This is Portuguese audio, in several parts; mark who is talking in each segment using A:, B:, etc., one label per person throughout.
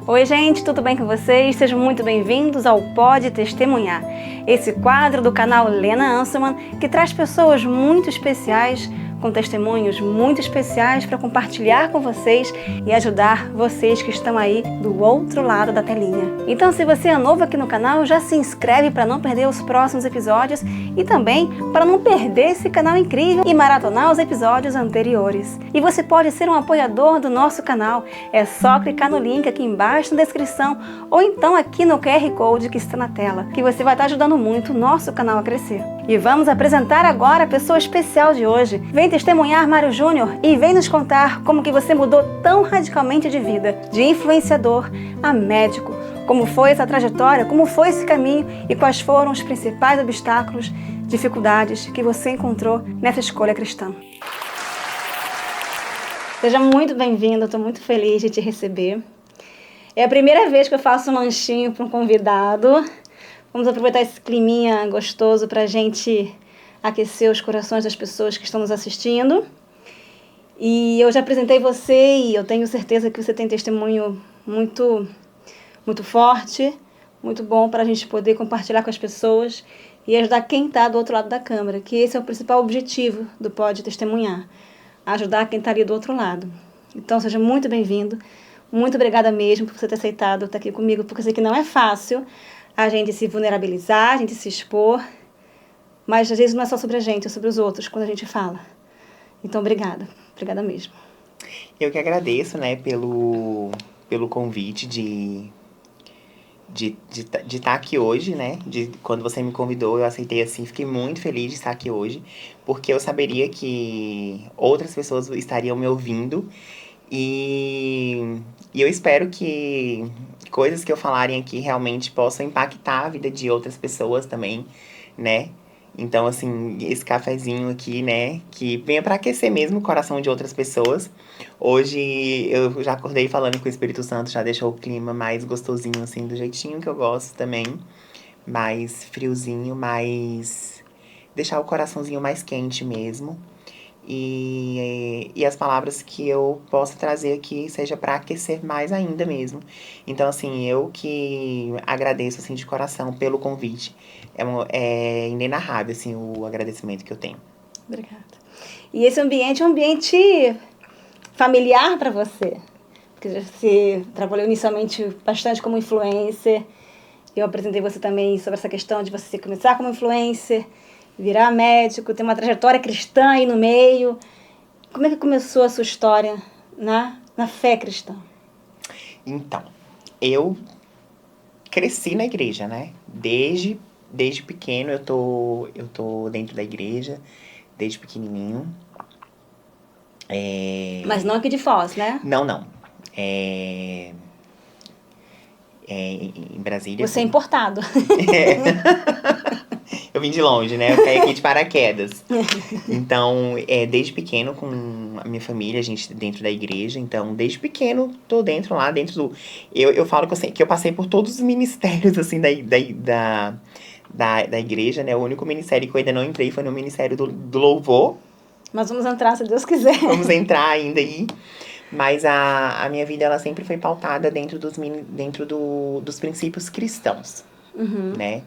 A: Oi, gente, tudo bem com vocês? Sejam muito bem-vindos ao Pode Testemunhar, esse quadro do canal Lena Anselman que traz pessoas muito especiais, com testemunhos muito especiais para compartilhar com vocês e ajudar vocês que estão aí do outro lado da telinha. Então, se você é novo aqui no canal, já se inscreve para não perder os próximos episódios e também para não perder esse canal incrível e maratonar os episódios anteriores. E você pode ser um apoiador do nosso canal, é só clicar no link aqui embaixo na descrição ou então aqui no QR Code que está na tela, que você vai estar ajudando muito o nosso canal a crescer. E vamos apresentar agora a pessoa especial de hoje. Vem testemunhar Mário Júnior e vem nos contar como que você mudou tão radicalmente de vida, de influenciador a médico. Como foi essa trajetória, como foi esse caminho e quais foram os principais obstáculos, dificuldades que você encontrou nessa escolha cristã. Seja muito bem-vindo, estou muito feliz de te receber. É a primeira vez que eu faço um lanchinho para um convidado. Vamos aproveitar esse climinha gostoso para a gente aquecer os corações das pessoas que estão nos assistindo. E eu já apresentei você e eu tenho certeza que você tem testemunho muito forte, muito bom para a gente poder compartilhar com as pessoas e ajudar quem está do outro lado da câmera, que esse é o principal objetivo do Pode Testemunhar, ajudar quem está ali do outro lado. Então, seja muito bem-vindo, muito obrigada mesmo por você ter aceitado estar aqui comigo, porque eu sei que não é fácil a gente se vulnerabilizar, a gente se expor, mas às vezes não é só sobre a gente, é sobre os outros, quando a gente fala. Então, obrigada mesmo.
B: Eu que agradeço, né, pelo convite de estar aqui hoje, né? Quando você me convidou, eu aceitei assim, fiquei muito feliz de estar aqui hoje, porque eu saberia que outras pessoas estariam me ouvindo e eu espero que coisas que eu falarem aqui realmente possam impactar a vida de outras pessoas também, né? Então, assim, esse cafezinho aqui, né, que venha para aquecer mesmo o coração de outras pessoas. Hoje eu já acordei falando que o Espírito Santo já deixou o clima mais gostosinho, assim, do jeitinho que eu gosto também. Mais friozinho, mais... deixar o coraçãozinho mais quente mesmo. E as palavras que eu possa trazer aqui seja para aquecer mais ainda mesmo. Então, assim, eu que agradeço, assim, de coração pelo convite. É inenarrável, assim, o agradecimento que eu tenho.
A: Obrigada. E esse ambiente é um ambiente familiar para você? Porque você trabalhou inicialmente bastante como influencer. Eu apresentei você também sobre essa questão de você começar como influencer, virar médico, ter uma trajetória cristã aí no meio. Como é que começou a sua história na fé cristã?
B: Então, eu cresci na igreja, né? Desde pequeno eu tô dentro da igreja, desde pequenininho.
A: Mas não aqui de Foz, né?
B: Não. Em Brasília.
A: Você é importado.
B: Eu vim de longe, né? Eu caí aqui de paraquedas. Então, desde pequeno, com a minha família, a gente dentro da igreja. Então, desde pequeno, tô lá dentro do... Eu falo que eu passei por todos os ministérios, assim, da igreja, né? O único ministério que eu ainda não entrei foi no ministério do louvor.
A: Mas vamos entrar, se Deus quiser.
B: Vamos entrar ainda aí. Mas a minha vida, ela sempre foi pautada dentro dos princípios cristãos, né?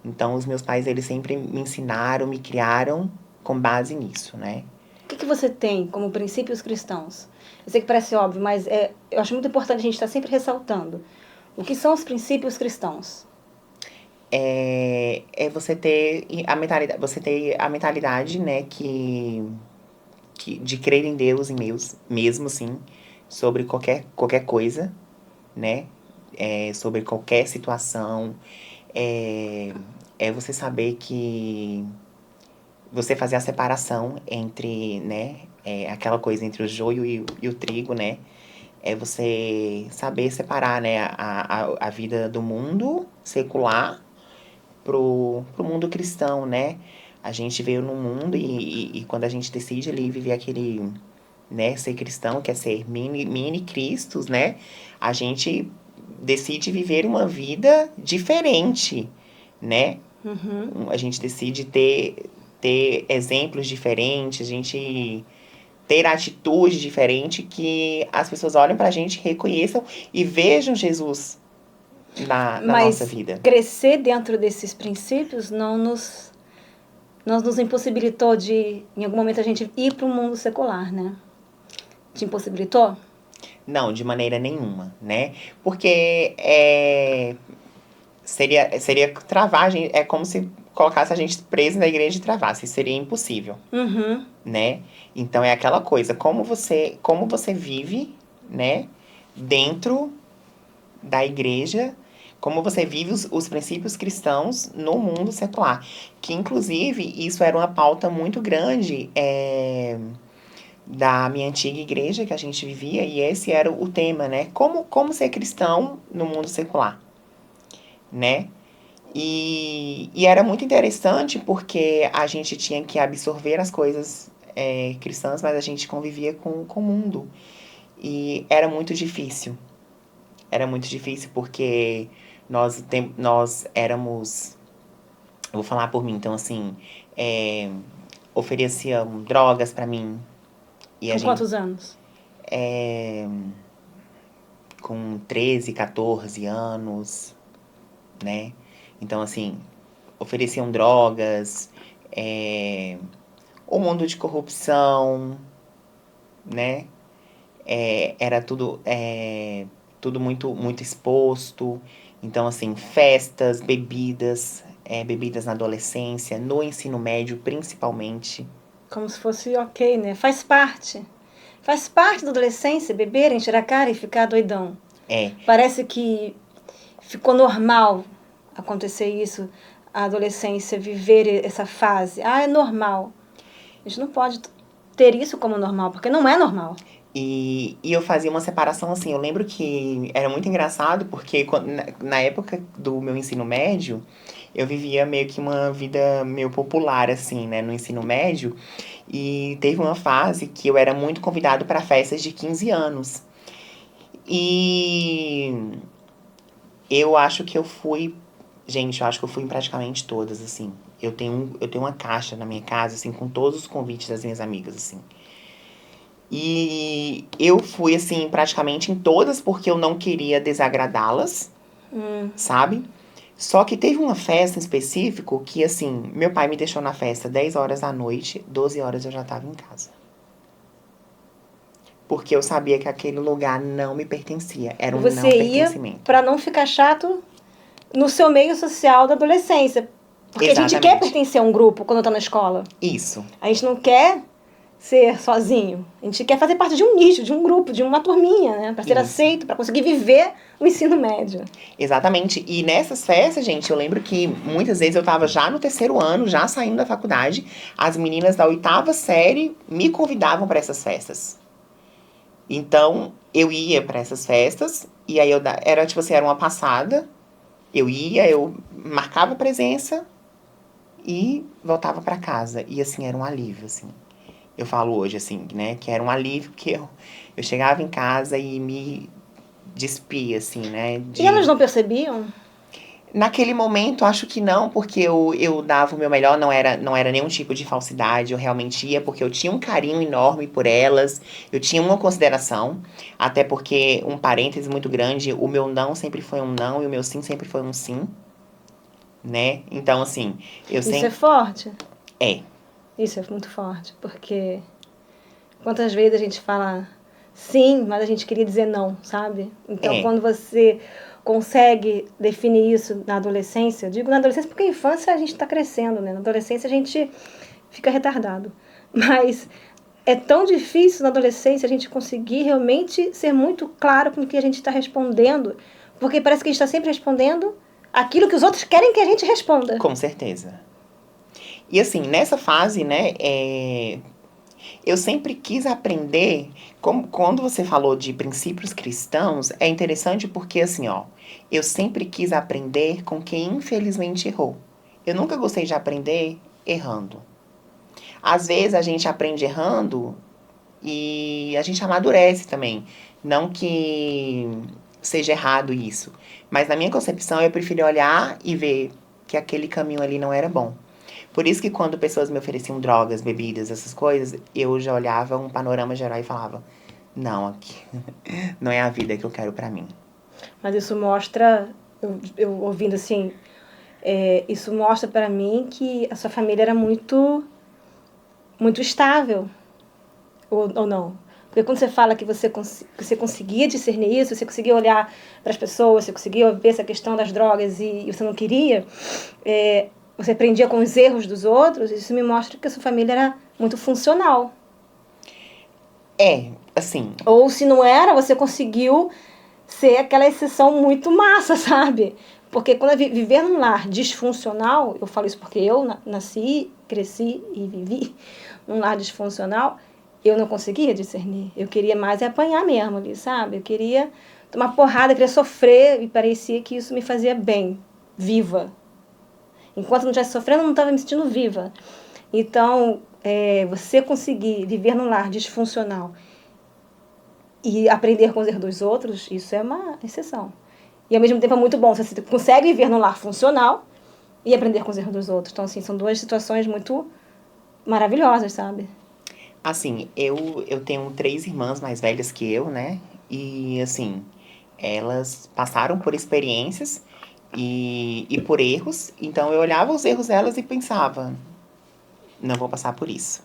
B: Então, os meus pais, eles sempre me ensinaram, me criaram com base nisso, né?
A: O que você tem como princípios cristãos? Eu sei que parece óbvio, mas eu acho muito importante a gente estar sempre ressaltando. O que são os princípios cristãos?
B: É você ter a mentalidade, né, de crer em Deus mesmo, sim, sobre qualquer coisa, né? Sobre qualquer situação. É você saber que você fazer a separação entre, né, aquela coisa entre o joio e o trigo, né? É você saber separar, né, a vida do mundo secular pro mundo cristão, né? A gente veio no mundo e quando a gente decide ali viver aquele, né, ser cristão, quer ser mini Cristos, né? A gente decide viver uma vida diferente, né? A gente decide ter exemplos diferentes, a gente ter atitude diferente, que as pessoas olhem pra gente, reconheçam e vejam Jesus na nossa
A: Mas
B: vida.
A: crescer dentro desses princípios não nos impossibilitou de, em algum momento, a gente ir para o mundo secular, né? Te impossibilitou?
B: Não, de maneira nenhuma, né? Porque seria travar, é como se colocasse a gente preso na igreja e travasse, seria impossível,
A: Uhum.
B: né? Então é aquela coisa, como você vive, né, dentro da igreja, como você vive os princípios cristãos no mundo secular. Que, inclusive, isso era uma pauta muito grande da minha antiga igreja que a gente vivia, e esse era o tema, né? Como ser cristão no mundo secular, né? E era muito interessante porque a gente tinha que absorver as coisas cristãs, mas a gente convivia com o mundo. E era muito difícil. Era muito difícil porque nós éramos. Eu vou falar por mim, então assim. Ofereciam drogas pra mim. E a
A: Com
B: gente.
A: quantos anos?
B: Com 13, 14 anos, né? Então, assim, ofereciam drogas, o mundo de corrupção, né? Era tudo muito, muito exposto. Então, assim, festas, bebidas na adolescência, no ensino médio, principalmente.
A: Como se fosse ok, né? Faz parte. Faz parte da adolescência beber, encher a cara e ficar doidão.
B: É,
A: Parece que ficou normal acontecer isso, a adolescência, viver essa fase. Ah, é normal. A gente não pode ter isso como normal, porque não é normal.
B: e eu fazia uma separação assim. Eu lembro que era muito engraçado, porque na época do meu ensino médio, eu vivia meio que uma vida meio popular, assim, né, no ensino médio. E teve uma fase que eu era muito convidado para festas de 15 anos. E eu acho que eu fui. Gente, eu acho que eu fui em praticamente todas, assim. Eu tenho uma caixa na minha casa, assim, com todos os convites das minhas amigas, assim. E eu fui, assim, praticamente em todas porque eu não queria desagradá-las, sabe? Só que teve uma festa em específico que, assim, meu pai me deixou na festa 10 horas da noite, 12 horas eu já tava em casa. Porque eu sabia que aquele lugar não me pertencia. Era
A: E
B: um
A: você
B: não
A: ia
B: pertencimento.
A: para não ficar chato no seu meio social da adolescência. Porque a gente quer
B: Exatamente.
A: pertencer a um grupo quando está na escola.
B: Isso.
A: A gente não quer ser sozinho. A gente quer fazer parte de um nicho, de um grupo, de uma turminha, né? Para ser
B: Isso.
A: aceito, para conseguir viver o ensino médio.
B: Exatamente. E nessas festas, gente, eu lembro que muitas vezes eu tava já no terceiro ano, já saindo da faculdade. As meninas da oitava série me convidavam para essas festas. Então, eu ia para essas festas, e aí era tipo assim, era uma passada. Eu marcava presença e voltava para casa. E assim, era um alívio, assim. Eu falo hoje, assim, né, que era um alívio que eu chegava em casa e me despia, assim, né,
A: E elas não percebiam?
B: Naquele momento, acho que não, porque eu dava o meu melhor, não era nenhum tipo de falsidade, eu realmente ia, porque eu tinha um carinho enorme por elas, eu tinha uma consideração, até porque, um parêntese muito grande, o meu não sempre foi um não e o meu sim sempre foi um sim, né? Então, assim, eu
A: Isso é
B: sempre.
A: forte.
B: É,
A: Isso é muito forte, porque quantas vezes a gente fala sim, mas a gente queria dizer não, sabe? Então,
B: é,
A: quando você consegue definir isso na adolescência, eu digo na adolescência porque a infância a gente está crescendo, né? Na adolescência a gente fica retardado. Mas é tão difícil na adolescência a gente conseguir realmente ser muito claro com o que a gente está respondendo, porque parece que a gente está sempre respondendo aquilo que os outros querem que a gente responda.
B: com certeza. E assim, nessa fase, né, eu sempre quis aprender, quando você falou de princípios cristãos, é interessante porque assim, ó, eu sempre quis aprender com quem infelizmente errou. Eu nunca gostei de aprender errando. Às vezes a gente aprende errando e a gente amadurece também. Não que seja errado isso, mas na minha concepção eu preferi olhar e ver que aquele caminho ali não era bom. Por isso que quando pessoas me ofereciam drogas, bebidas, essas coisas, eu já olhava um panorama geral e falava, não, aqui não é a vida que eu quero pra mim.
A: Mas isso mostra, eu ouvindo assim, isso mostra para mim que a sua família era muito estável, ou não? Porque quando você fala que que você conseguia discernir isso, você conseguia olhar para as pessoas, você conseguia ver essa questão das drogas e você não queria, você aprendia com os erros dos outros, isso me mostra que a sua família era muito funcional.
B: É, assim,
A: Ou se não era, você conseguiu ser aquela exceção muito massa, sabe? Porque quando viver num lar disfuncional, eu falo isso porque eu nasci, cresci e vivi num lar disfuncional, eu não conseguia discernir. Eu queria mais apanhar mesmo ali, sabe? Eu queria tomar porrada, eu queria sofrer e parecia que isso me fazia bem, viva. Enquanto eu não estivesse sofrendo, eu não estava me sentindo viva. Então, você conseguir viver num lar disfuncional e aprender com os erros dos outros, isso é uma exceção. E ao mesmo tempo é muito bom, você consegue viver num lar funcional e aprender com os erros dos outros. Então, assim, são duas situações muito maravilhosas, sabe?
B: assim, eu tenho 3 irmãs mais velhas que eu, né? E, assim, elas passaram por experiências e por erros. Então, eu olhava os erros delas e pensava, não vou passar por isso.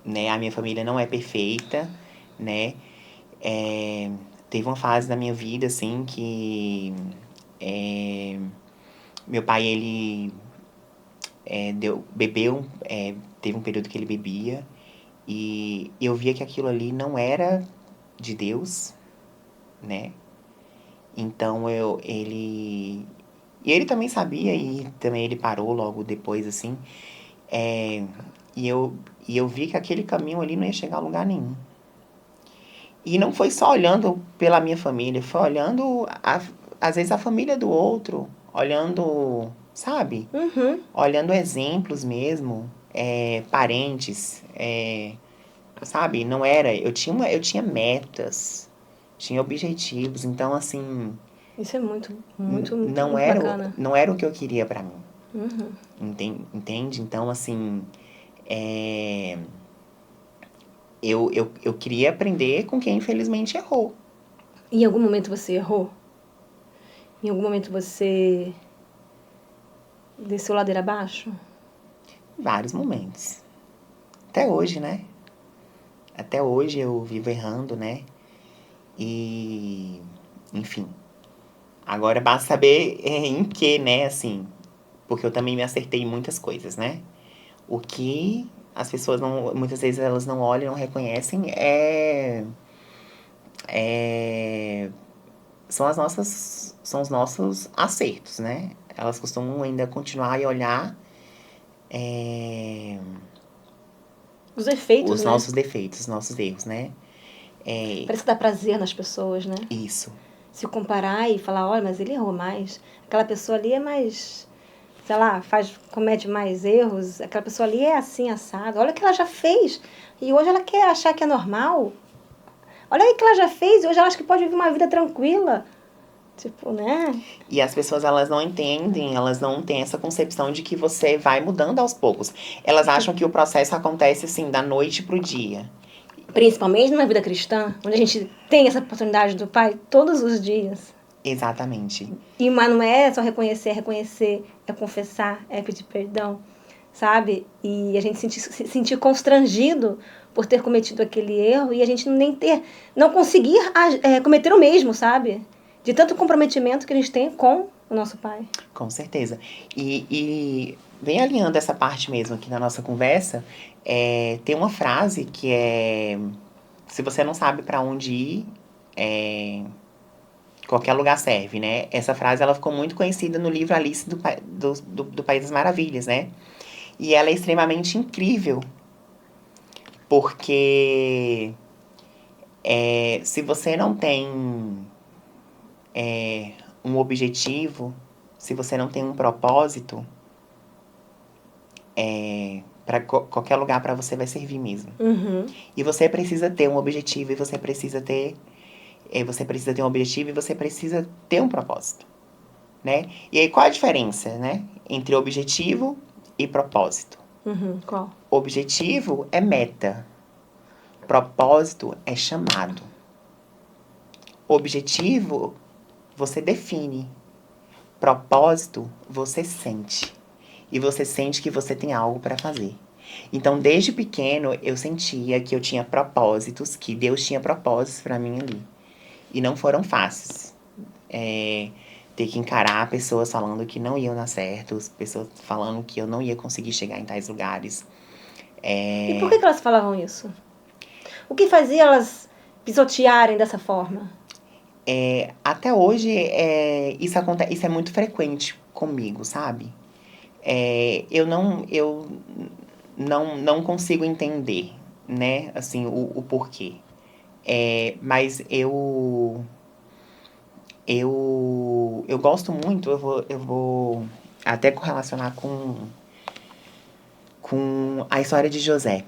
B: Né? A minha família não é perfeita, né? Teve uma fase da minha vida, assim, que meu pai, ele bebeu, teve um período que ele bebia. E eu via que aquilo ali não era de Deus, né? Então e ele também sabia e também ele parou logo depois, assim. É, e eu vi que aquele caminho ali não ia chegar a lugar nenhum. E não foi só olhando pela minha família, foi olhando, às vezes, a família do outro, olhando, sabe?
A: Uhum.
B: Olhando exemplos mesmo, parentes, sabe? Não era. Eu tinha metas, tinha objetivos, então, assim,
A: Isso é muito, muito, muito,
B: não
A: muito
B: era,
A: bacana.
B: não era o que eu queria pra mim.
A: Uhum.
B: Entende? Então, assim, é, eu queria aprender com quem infelizmente errou.
A: Em algum momento você errou? Em algum momento você desceu ladeira abaixo?
B: Vários momentos. Até hoje, né? Até hoje eu vivo errando, né? E, enfim. Agora basta saber em que, né? Assim, porque eu também me acertei em muitas coisas, né? O que as pessoas não, muitas vezes elas não olham, não reconhecem, é são os nossos acertos, né? Elas costumam ainda continuar e olhar
A: Os efeitos,
B: os
A: né?
B: nossos defeitos, os nossos erros, né? É,
A: Parece que dá prazer nas pessoas, né?
B: isso,
A: Se comparar e falar, olha, mas ele errou mais. Aquela pessoa ali é mais, sei lá, comete mais erros. Aquela pessoa ali é assim, assado. Olha o que ela já fez. E hoje ela quer achar que é normal. Olha aí o que ela já fez e hoje ela acha que pode viver uma vida tranquila. Tipo, né?
B: E as pessoas, elas não entendem, elas não têm essa concepção de que você vai mudando aos poucos. Elas acham que o processo acontece, assim, da noite pro dia.
A: Principalmente numa vida cristã, onde a gente tem essa oportunidade do Pai todos os dias.
B: Exatamente.
A: Mas não é só reconhecer, é reconhecer, é confessar, é pedir perdão, sabe? E a gente se sentir constrangido por ter cometido aquele erro e a gente não conseguir cometer o mesmo, sabe? De tanto comprometimento que a gente tem com o nosso Pai.
B: Com certeza. E vem alinhando essa parte mesmo aqui na nossa conversa, tem uma frase que é: se você não sabe pra onde ir, qualquer lugar serve, né? Essa frase ela ficou muito conhecida no livro Alice do País das Maravilhas, né? E ela é extremamente incrível, porque se você não tem um objetivo, se você não tem um propósito, para qualquer lugar para você vai servir mesmo.
A: Uhum.
B: E você precisa ter um objetivo, e você precisa ter um objetivo e você precisa ter um propósito, né? E aí qual a diferença, né, entre objetivo e propósito.
A: Qual?
B: Objetivo é meta. Propósito é chamado. Objetivo, você define. Propósito, você sente. E você sente que você tem algo para fazer. Então, desde pequeno, eu sentia que eu tinha propósitos, que Deus tinha propósitos para mim ali. E não foram fáceis. Ter que encarar pessoas falando que não iam dar certo, pessoas falando que eu não ia conseguir chegar em tais lugares.
A: E por que elas falavam isso? O que fazia elas pisotearem dessa forma?
B: Até hoje, isso é muito frequente comigo, sabe? Eu não consigo entender, né, assim, o porquê. Mas eu gosto muito, eu vou até correlacionar com a história de José.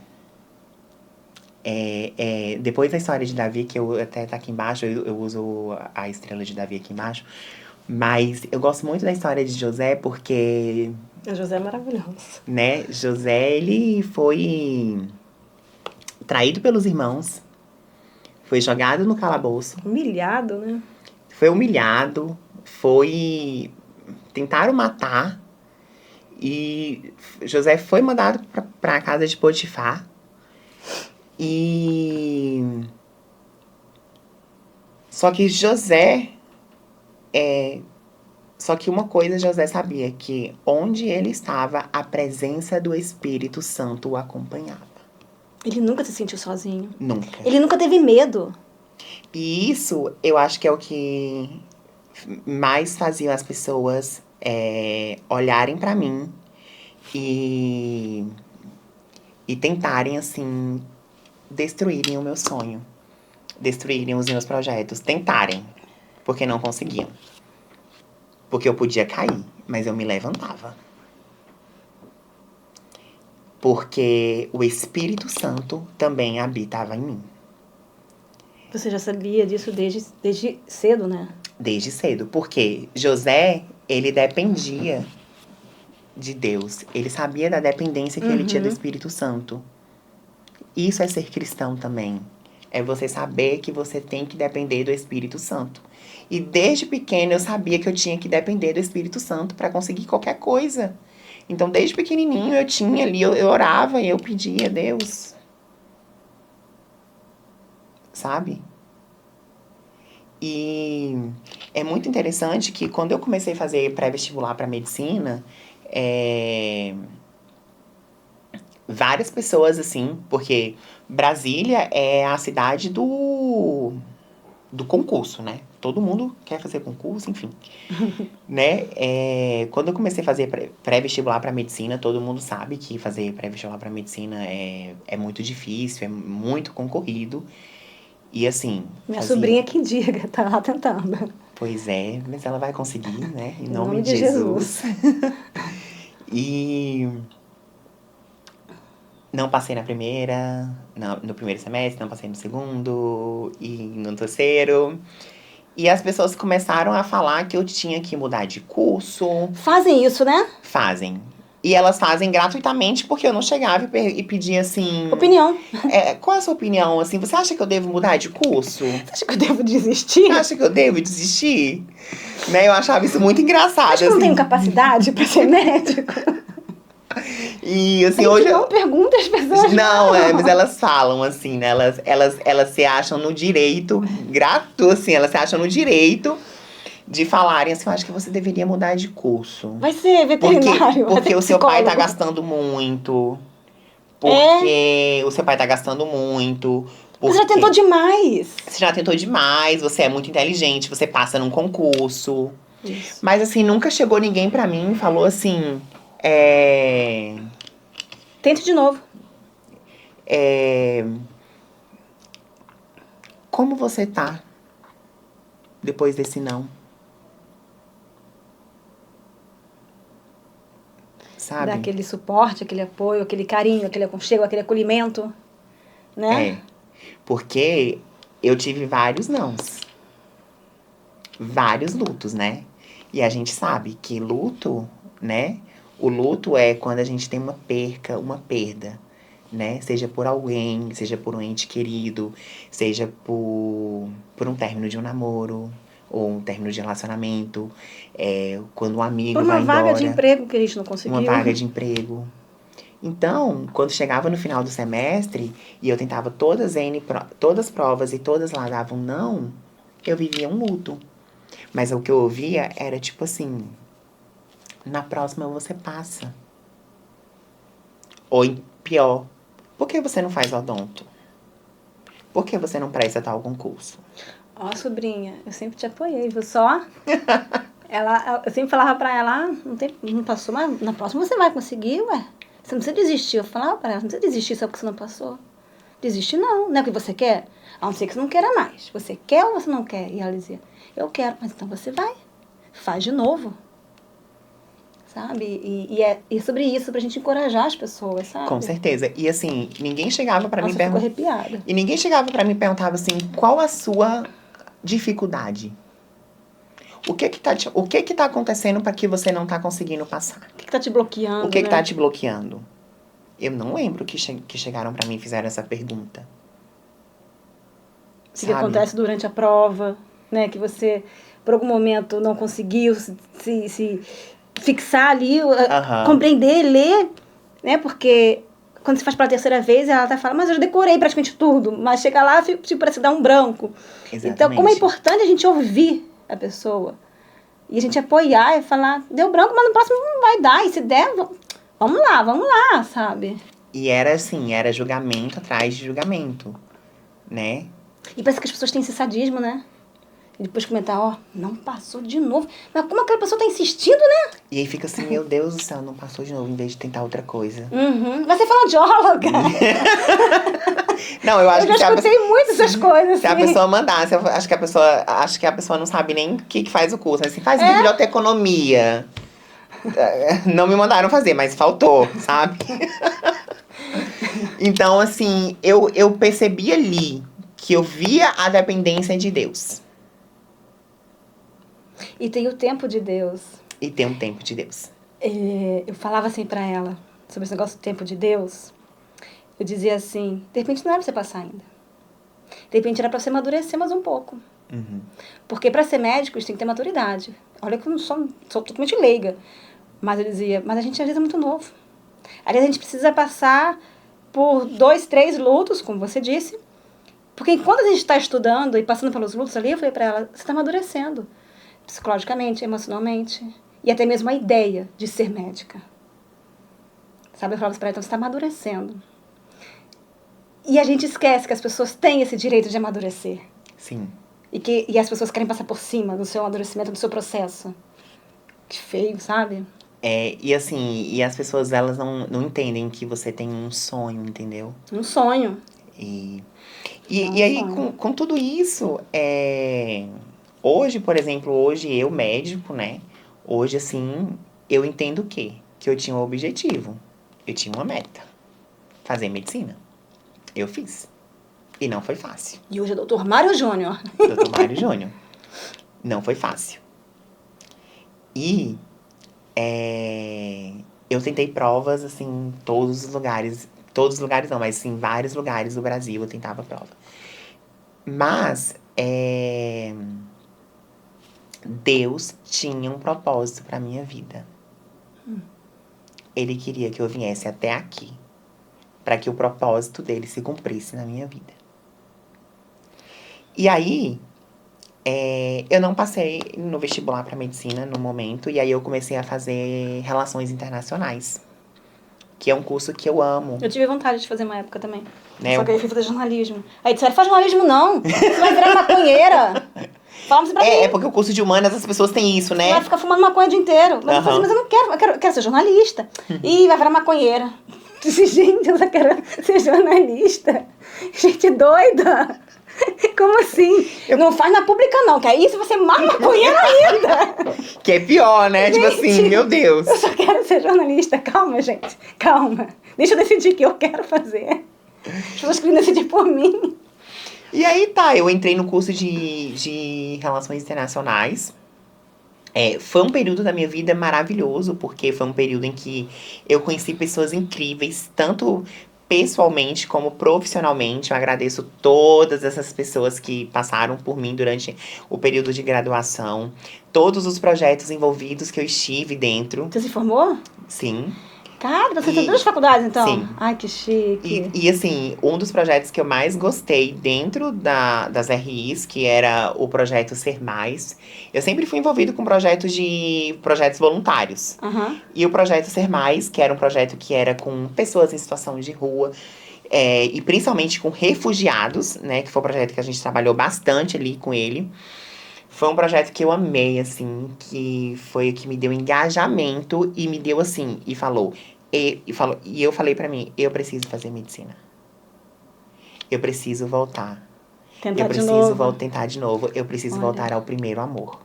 B: Depois da história de Davi, que eu até tá aqui embaixo, eu uso a estrela de Davi aqui embaixo. Mas eu gosto muito da história de José porque,
A: O José é maravilhoso.
B: né, José, ele foi traído pelos irmãos, foi jogado no calabouço,
A: Humilhado, né?
B: foi humilhado, tentaram matar, e José foi mandado para a casa de Potifar. Só que Só que uma coisa José sabia, que onde ele estava, a presença do Espírito Santo o acompanhava.
A: Ele nunca se sentiu sozinho.
B: Nunca.
A: Ele nunca teve medo.
B: E isso, eu acho que é o que mais fazia as pessoas olharem para mim e tentarem, assim, destruírem o meu sonho. Destruírem os meus projetos. Tentarem, porque não conseguiam. Porque eu podia cair, mas eu me levantava. Porque o Espírito Santo também habitava em mim.
A: Você já sabia disso desde cedo, né?
B: Desde cedo. Porque José, ele dependia de Deus. Ele sabia da dependência que ele tinha do Espírito Santo. Isso é ser cristão também. É você saber que você tem que depender do Espírito Santo. E desde pequeno eu sabia que eu tinha que depender do Espírito Santo para conseguir qualquer coisa. Então, desde pequenininho eu tinha ali, eu orava e eu pedia a Deus. Sabe? E é muito interessante que quando eu comecei a fazer pré-vestibular para medicina, várias pessoas, assim, porque Brasília é a cidade do concurso, né? Todo mundo quer fazer concurso, enfim. Né? Quando eu comecei a fazer pré-vestibular para medicina, todo mundo sabe que fazer pré-vestibular para medicina é muito difícil, é muito concorrido. E assim...
A: Minha sobrinha que diga, tá lá tentando.
B: Pois é, mas ela vai conseguir, né? Em
A: nome de Jesus.
B: E... não passei na primeira, no primeiro semestre, não passei no segundo e no terceiro. E as pessoas começaram a falar que eu tinha que mudar de curso.
A: Fazem isso, né?
B: Fazem. E elas fazem gratuitamente porque eu não chegava e pedia assim...
A: Opinião.
B: Qual é a sua opinião? Assim, você acha que eu devo mudar de curso?
A: Você acha que eu devo desistir?
B: Você acha que eu devo desistir? Né? Eu achava isso muito engraçado.
A: Acho que eu não tenho capacidade pra ser médico.
B: E assim,
A: hoje não pergunta as pessoas.
B: Não, mas elas falam assim, né? Elas se acham no direito, assim, elas se acham no direito de falarem assim, eu acho que você deveria mudar de curso.
A: Vai ser veterinário.
B: Porque o seu pai tá gastando muito. Porque o seu pai tá gastando muito.
A: Você já tentou demais.
B: Você já tentou demais, você é muito inteligente, você passa num concurso.
A: Isso.
B: Mas assim, nunca chegou ninguém pra mim e falou assim...
A: Tente de novo.
B: Como você tá depois desse não? Sabe?
A: Dar aquele suporte, aquele apoio, aquele carinho, aquele aconchego, aquele acolhimento, né?
B: Porque eu tive vários nãos. Vários lutos, né? E a gente sabe que luto, né? O luto é quando a gente tem uma perda, né? Seja por alguém, seja por um ente querido, seja por um término de um namoro, ou um término de relacionamento, quando um amigo
A: Por
B: vai
A: uma vaga de
B: embora,
A: emprego que a gente não
B: uma
A: conseguiu.
B: vaga de emprego. Então, quando chegava no final do semestre e eu tentava todas as provas e todas lá davam não, eu vivia um luto. Mas o que eu ouvia era tipo assim: na próxima você passa. Ou pior, por que você não faz odonto? Por que você não presta tal concurso?
A: Ó, sobrinha, eu sempre te apoiei, viu só? Eu sempre falava pra ela, não passou, mas na próxima você vai conseguir, ué. Você não precisa desistir. Eu falava pra ela, não precisa desistir só porque você não passou. Desistir não é o que você quer. A não ser que você não queira mais. Você quer ou você não quer? E ela dizia, eu quero, mas então você vai. Faz de novo. Sabe? E é sobre isso, pra gente encorajar as pessoas, sabe?
B: Com certeza. E assim, ninguém chegava pra
A: Nossa,
B: mim
A: eu fico
B: perguntar.
A: arrepiada.
B: E ninguém chegava pra mim e perguntava assim: qual a sua dificuldade? O que tá acontecendo pra que você não tá conseguindo passar?
A: O que tá te bloqueando,
B: O que
A: né?
B: tá te bloqueando? Eu não lembro que chegaram pra mim e fizeram essa pergunta.
A: O que acontece durante a prova, né? Que você, por algum momento, não conseguiu se fixar ali, compreender, ler, né? Porque quando você faz pela terceira vez, ela até fala, mas eu já decorei praticamente tudo. Mas chega lá, tipo, parece dar um branco.
B: Exatamente.
A: Então, como é importante a gente ouvir a pessoa. E a gente apoiar e falar, deu branco, mas no próximo não vai dar. E se der, vamos lá, sabe?
B: E era assim, era julgamento atrás de julgamento, né?
A: E parece que as pessoas têm esse sadismo, né? E depois comentar, ó, não passou de novo. Mas como aquela pessoa tá insistindo, né?
B: E aí fica assim, meu Deus do céu, não passou de novo, em vez de tentar outra coisa.
A: Uhum. Vai ser fonoaudióloga.
B: Não, eu acho
A: que eu já escutei muito essas coisas.
B: Se a pessoa mandasse, acho que a pessoa não sabe nem o que faz o curso. Assim, faz biblioteconomia. Não me mandaram fazer, mas faltou, sabe? Então, assim, eu percebi ali que eu via a dependência de Deus.
A: E tem o tempo de Deus.
B: E tem um tempo de Deus.
A: Eu falava assim pra ela, sobre esse negócio do tempo de Deus. Eu dizia assim, de repente não era pra você passar ainda. De repente era pra você amadurecer mais um pouco.
B: Uhum.
A: Porque pra ser médico, a gente tem que ter maturidade. Olha que eu não sou totalmente leiga. Mas eu dizia, mas a gente às vezes é muito novo. Às vezes a gente precisa passar por 2, 3 lutos, como você disse. Porque enquanto a gente está estudando e passando pelos lutos ali, eu falei pra ela, você está amadurecendo. Psicologicamente, emocionalmente. E até mesmo a ideia de ser médica. Sabe, eu falava pra ela, então você está amadurecendo. E a gente esquece que as pessoas têm esse direito de amadurecer.
B: Sim.
A: E as pessoas querem passar por cima do seu amadurecimento, do seu processo. Que feio, sabe?
B: E assim, e as pessoas, elas não entendem que você tem um sonho, entendeu?
A: Um sonho.
B: E aí, com tudo isso, hoje, por exemplo, eu médico, né? Hoje, assim, eu entendo o quê? Que eu tinha um objetivo. Eu tinha uma meta. Fazer medicina. Eu fiz. E não foi fácil.
A: E hoje é Dr. Mário Júnior.
B: Dr. Mário Júnior. Não foi fácil. E eu tentei provas, assim, todos os lugares. Todos os lugares não, mas sim, vários lugares do Brasil eu tentava prova. Mas, Deus tinha um propósito pra minha vida. Ele queria que eu viesse até aqui, para que o propósito dele se cumprisse na minha vida. E aí, eu não passei no vestibular para medicina no momento, e aí eu comecei a fazer relações internacionais, que é um curso que eu amo.
A: Eu tive vontade de fazer uma época também.
B: Né?
A: Só que aí eu fui fazer jornalismo. Aí disseram, faz jornalismo não, você vai virar maconheira. Falamos pra mim.
B: Porque o curso de humanas as pessoas têm isso, né?
A: Você vai ficar fumando maconha o dia inteiro. Mas eu falei assim, mas eu não quero, eu quero ser jornalista. Ih, vai virar maconheira. Eu disse, gente, eu só quero ser jornalista. Gente doida. Como assim? Não faz na pública não, que aí você vai ser mais maconheira ainda.
B: Que é pior, né?
A: Gente,
B: tipo assim, meu Deus.
A: Eu só quero ser jornalista. Calma, gente. Calma. Deixa eu decidir o que eu quero fazer. As pessoas querem decidir por mim.
B: E aí tá, eu entrei no curso de Relações Internacionais. Foi um período da minha vida maravilhoso, porque foi um período em que eu conheci pessoas incríveis, tanto pessoalmente como profissionalmente. Eu agradeço todas essas pessoas que passaram por mim durante o período de graduação, todos os projetos envolvidos que eu estive dentro,
A: Você se formou?
B: sim.
A: Cara, você tem
B: E,
A: duas faculdades, então?
B: sim.
A: Ai, que chique.
B: Assim, um dos projetos que eu mais gostei dentro das RIs, que era o projeto Ser Mais. Eu sempre fui envolvido com projetos voluntários.
A: Aham.
B: E o projeto Ser Mais, que era um projeto que era com pessoas em situação de rua, e principalmente com refugiados, né? Que foi um projeto que a gente trabalhou bastante ali com ele. Foi um projeto que eu amei, assim, que foi o que me deu engajamento e me deu assim, e eu falei pra mim, eu preciso fazer medicina. Eu preciso voltar. Eu
A: Tentar de
B: preciso
A: novo.
B: tentar de novo. Eu preciso voltar
A: Olha.
B: ao primeiro amor.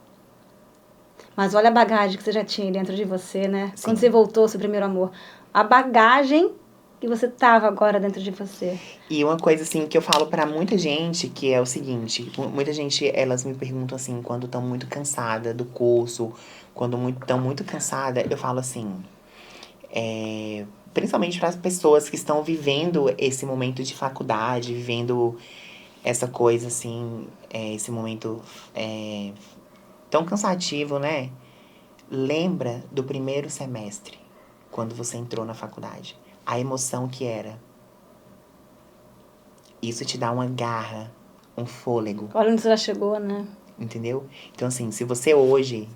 A: Mas olha a bagagem que você já tinha dentro de você, né?
B: Sim.
A: Quando você voltou ao seu primeiro amor. A bagagem que você tava agora dentro de você.
B: E uma coisa, assim, que eu falo pra muita gente, que é o seguinte. Muita gente, elas me perguntam, assim, quando estão muito cansada do curso. Quando estão muito cansada, eu falo assim... principalmente para as pessoas que estão vivendo esse momento de faculdade, vivendo essa coisa, assim... esse momento tão cansativo, né? Lembra do primeiro semestre, quando você entrou na faculdade. A emoção que era. Isso te dá uma garra, um fôlego,
A: Olha onde você já chegou, né?
B: entendeu? Então, assim, se você hoje...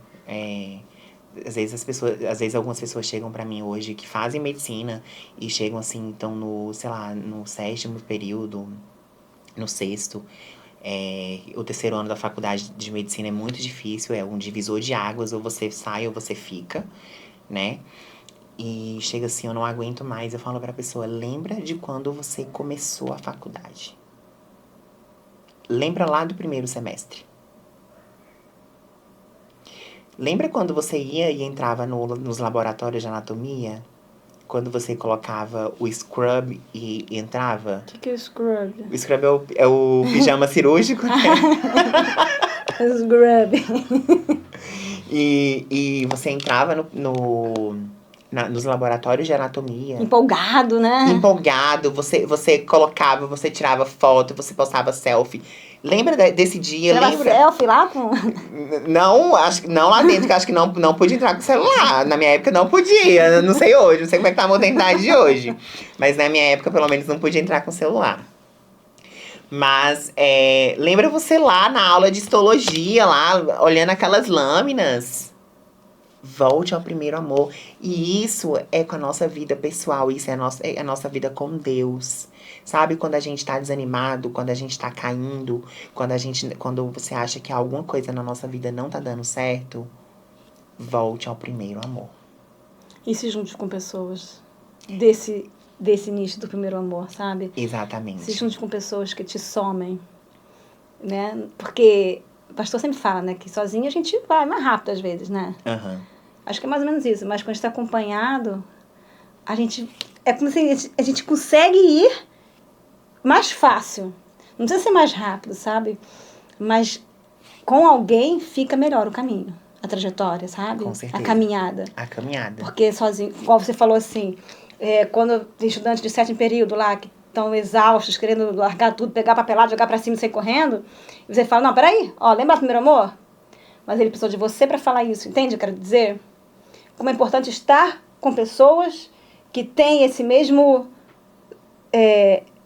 B: às vezes algumas pessoas chegam pra mim hoje que fazem medicina e chegam assim, então no, sei lá, no 7º período, no 6º. O 3º ano da faculdade de medicina é muito difícil, é um divisor de águas, ou você sai ou você fica, né? E chega assim, eu não aguento mais. Eu falo pra pessoa, lembra de quando você começou a faculdade. Lembra lá do primeiro semestre. Lembra quando você ia e entrava nos laboratórios de anatomia? Quando você colocava o scrub e entrava?
A: O que é o scrub?
B: O scrub é o pijama cirúrgico, né?
A: Scrub.
B: E você entrava nos laboratórios de anatomia.
A: Empolgado, né?
B: Empolgado, você colocava, você tirava foto, você postava selfie. Lembra desse dia?
A: Tirava
B: Lembra?
A: selfie lá com...
B: Não, acho que não lá dentro, que acho que não podia entrar com celular. Na minha época não podia. Não sei hoje, não sei como é que tá a modernidade de hoje. Mas na minha época, pelo menos, não podia entrar com celular. Mas lembra você lá na aula de histologia, lá, olhando aquelas lâminas? Volte ao primeiro amor. E isso é com a nossa vida pessoal, isso é a nossa vida com Deus. Sabe quando a gente tá desanimado, quando a gente tá caindo, quando você acha que alguma coisa na nossa vida não tá dando certo? Volte ao primeiro amor.
A: E se junte com pessoas desse nicho do primeiro amor, sabe?
B: Exatamente.
A: Se junte com pessoas que te somem, né? Porque o pastor sempre fala, né? Que sozinho a gente vai mais rápido às vezes, né?
B: Uhum.
A: Acho que é mais ou menos isso. Mas quando a gente está acompanhado, a gente... É como se a gente consegue ir mais fácil. Não precisa ser mais rápido, sabe? Mas com alguém fica melhor o caminho. A trajetória, sabe?
B: Com certeza.
A: A caminhada.
B: A caminhada.
A: Porque sozinho, igual você falou assim, quando tem estudantes de 7º período lá, que estão exaustos, querendo largar tudo, pegar papelado, jogar pra cima e sair correndo, e você fala, não, peraí, ó, lembra do primeiro amor? Mas ele precisou de você para falar isso, entende o que eu quero dizer? Como é importante estar com pessoas que têm esse mesmo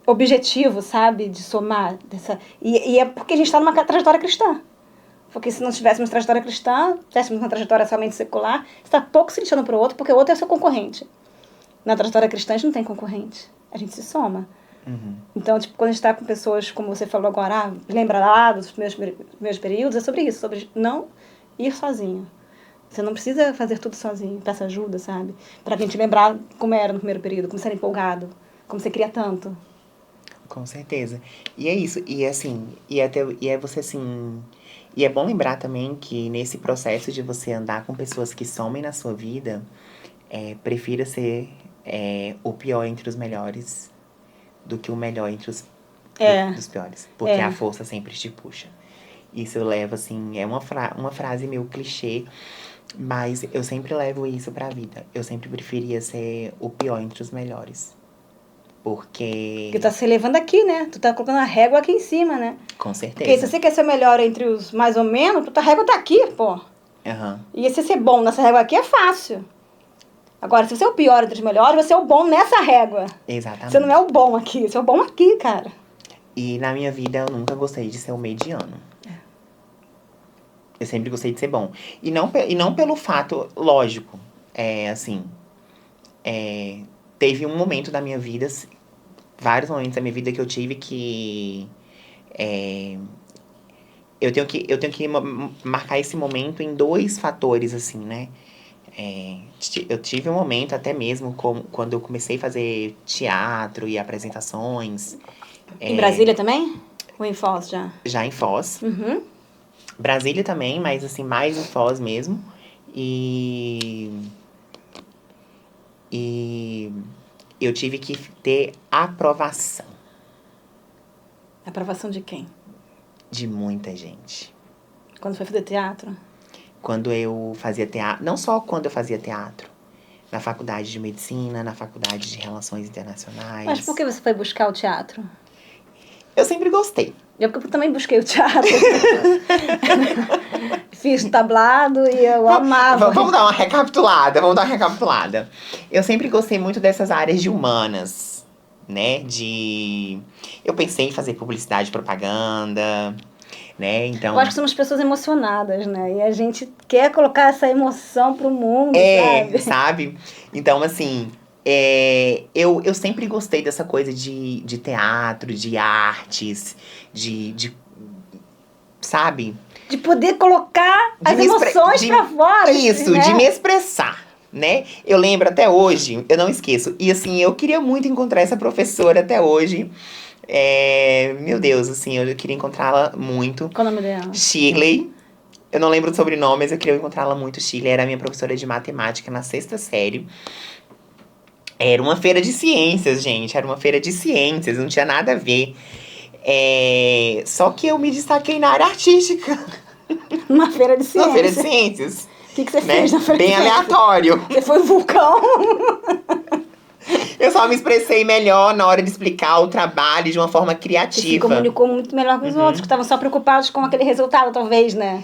A: objetivo, sabe, de somar. E é porque a gente está numa trajetória cristã. Porque se não tivéssemos trajetória cristã, tivéssemos uma trajetória somente secular, você está pouco se lixando para o outro, porque o outro é seu concorrente. Na trajetória cristã, a gente não tem concorrente. A gente se soma.
B: Uhum.
A: Então, tipo, quando a gente está com pessoas, como você falou agora, lembra lá dos meus períodos, é sobre isso, sobre não ir sozinho. Você não precisa fazer tudo sozinho, peça ajuda, sabe? Pra gente lembrar como era no primeiro período, como você era empolgado, como você queria tanto.
B: Com certeza. E é isso. E assim, e é você assim. E é bom lembrar também que nesse processo de você andar com pessoas que somem na sua vida, prefira ser o pior entre os melhores do que o melhor entre dos piores. Porque a força sempre te puxa. Isso eu levo, assim, é uma frase meio clichê, mas eu sempre levo isso pra vida. Eu sempre preferia ser o pior entre os melhores. Porque,
A: Porque tá se elevando aqui, né? Tu tá colocando a régua aqui em cima, né?
B: com
A: Porque se
B: certeza.
A: você quer ser o melhor entre os mais ou menos, tua régua tá aqui, pô.
B: Aham,
A: E se você ser bom nessa régua aqui é fácil. Agora, se você é o pior entre os melhores, você é o bom nessa régua.
B: exatamente.
A: Você não é o bom aqui, você é o bom aqui, cara.
B: E na minha vida eu nunca gostei de ser o mediano. Eu sempre gostei de ser bom. E não pelo fato, lógico, assim, teve um momento da minha vida, vários momentos da minha vida que eu tive que. Eu tenho que marcar esse momento em dois fatores, assim, né? Eu tive um momento até mesmo quando eu comecei a fazer teatro e apresentações,
A: Em Brasília também? Ou em Foz já?
B: já em Foz.
A: Uhum.
B: Brasília também, mas assim, mais em Foz mesmo. E eu tive que ter aprovação
A: Aprovação de quem?
B: de muita gente.
A: Quando foi fazer teatro?
B: Quando eu fazia teatro, não só quando eu fazia teatro, na faculdade de medicina, na faculdade de relações internacionais.
A: Mas por que você foi buscar o teatro?
B: Eu sempre gostei.
A: Eu também busquei o teatro. Fiz tablado e eu amava.
B: Vamos dar uma recapitulada. Eu sempre gostei muito dessas áreas de humanas, né? Eu pensei em fazer publicidade e propaganda, né? Então,
A: Eu acho que somos pessoas emocionadas, né? E a gente quer colocar essa emoção pro mundo,
B: sabe? Então, assim, eu sempre gostei dessa coisa de teatro, de artes, sabe?
A: De poder colocar
B: De
A: as
B: me
A: emoções pra fora.
B: Isso,
A: né?
B: de me expressar, né? Eu lembro até hoje, eu não esqueço. E assim, eu queria muito encontrar essa professora até hoje. Meu Deus, assim, eu queria encontrá-la muito.
A: Qual o nome dela?
B: Shirley. Eu não lembro do sobrenome, mas eu queria encontrá-la muito. Shirley era minha professora de matemática na 6ª série. Era uma feira de ciências, gente. Era uma feira de ciências, não tinha nada a ver. Só que eu me destaquei na área artística.
A: Uma feira de ciências.
B: Na feira de ciências.
A: O que você
B: né?
A: fez na feira
B: Bem
A: de ciências?
B: aleatório.
A: Você foi um vulcão.
B: Eu só me expressei melhor na hora de explicar o trabalho de uma forma
A: Você se
B: criativa.
A: comunicou muito melhor que os outros, que estavam só preocupados com aquele resultado, talvez, né?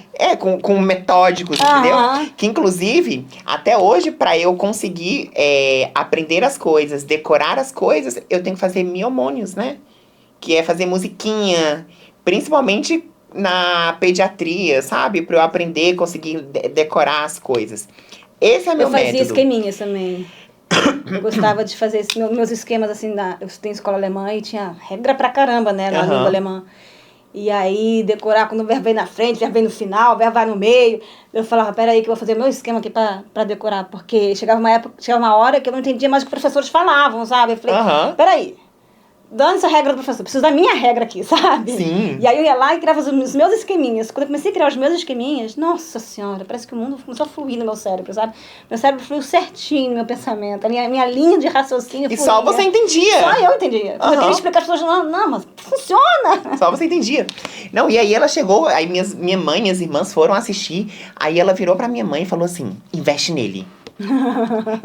B: Com metódicos, entendeu? Que, inclusive, até hoje, pra eu conseguir aprender as coisas, decorar as coisas, eu tenho que fazer mnemônios, né? Que é fazer musiquinha, principalmente na pediatria, sabe? Pra eu aprender, conseguir decorar as coisas. Esse é meu método.
A: Eu fazia esqueminhas também. Eu gostava de fazer meus esquemas, assim, eu tenho escola alemã e tinha regra pra caramba, né, na língua alemã. E aí, decorar quando o verbo vem na frente, o verbo vem no final, o verbo vai no meio. Eu falava, peraí que eu vou fazer o meu esquema aqui pra decorar. Porque chegava uma hora que eu não entendia mais o que os professores falavam, sabe? Eu falei, peraí. Dane essa regra do professor, preciso da minha regra aqui, sabe?
B: Sim.
A: E aí eu ia lá e criava os meus esqueminhas. Quando eu comecei a criar os meus esqueminhas, nossa senhora, parece que o mundo começou a fluir no meu cérebro, sabe? Meu cérebro fluiu certinho no meu pensamento. A minha linha de raciocínio fluía.
B: E só você entendia.
A: Só eu entendia. Quando eu queria explicar, as pessoas não, mas funciona.
B: Só você entendia. Não, e aí ela chegou, aí minha mãe e minhas irmãs foram assistir. Aí ela virou pra minha mãe e falou assim, investe nele.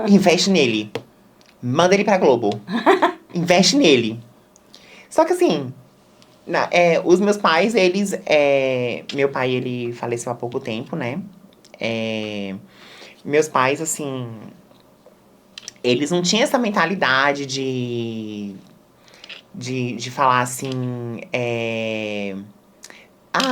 B: Investe nele. Manda ele pra Globo. Investe nele. Só que assim, os meus pais, eles... meu pai, ele faleceu há pouco tempo, né? Meus pais, assim... Eles não tinham essa mentalidade de falar assim...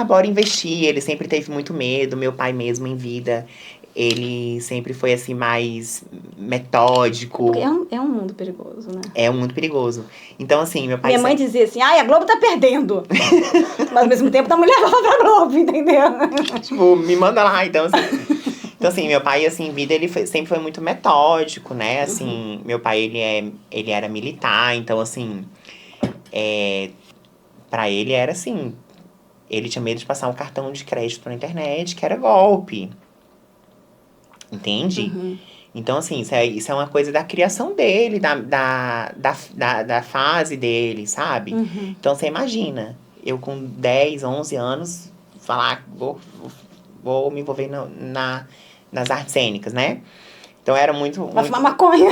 B: bora investir. Ele sempre teve muito medo. Meu pai mesmo, em vida... Ele sempre foi, assim, mais metódico.
A: Porque é um mundo perigoso, né?
B: É um mundo perigoso. Então, assim, meu pai...
A: Minha mãe dizia assim, a Globo tá perdendo. Mas, ao mesmo tempo, dá mulher leva pra Globo, entendeu?
B: Tipo, me manda lá, então, assim... Então, assim, meu pai, assim, em vida, ele sempre foi muito metódico, né? Assim, meu pai, ele era militar, então, assim... pra ele, era assim... Ele tinha medo de passar um cartão de crédito na internet, que era golpe. Entende? Então, assim, isso é uma coisa da criação dele, da fase dele, sabe? Então, você imagina, eu com 10, 11 anos, falar, vou me envolver nas artes cênicas, né? Então era muito...
A: Vai fumar maconha.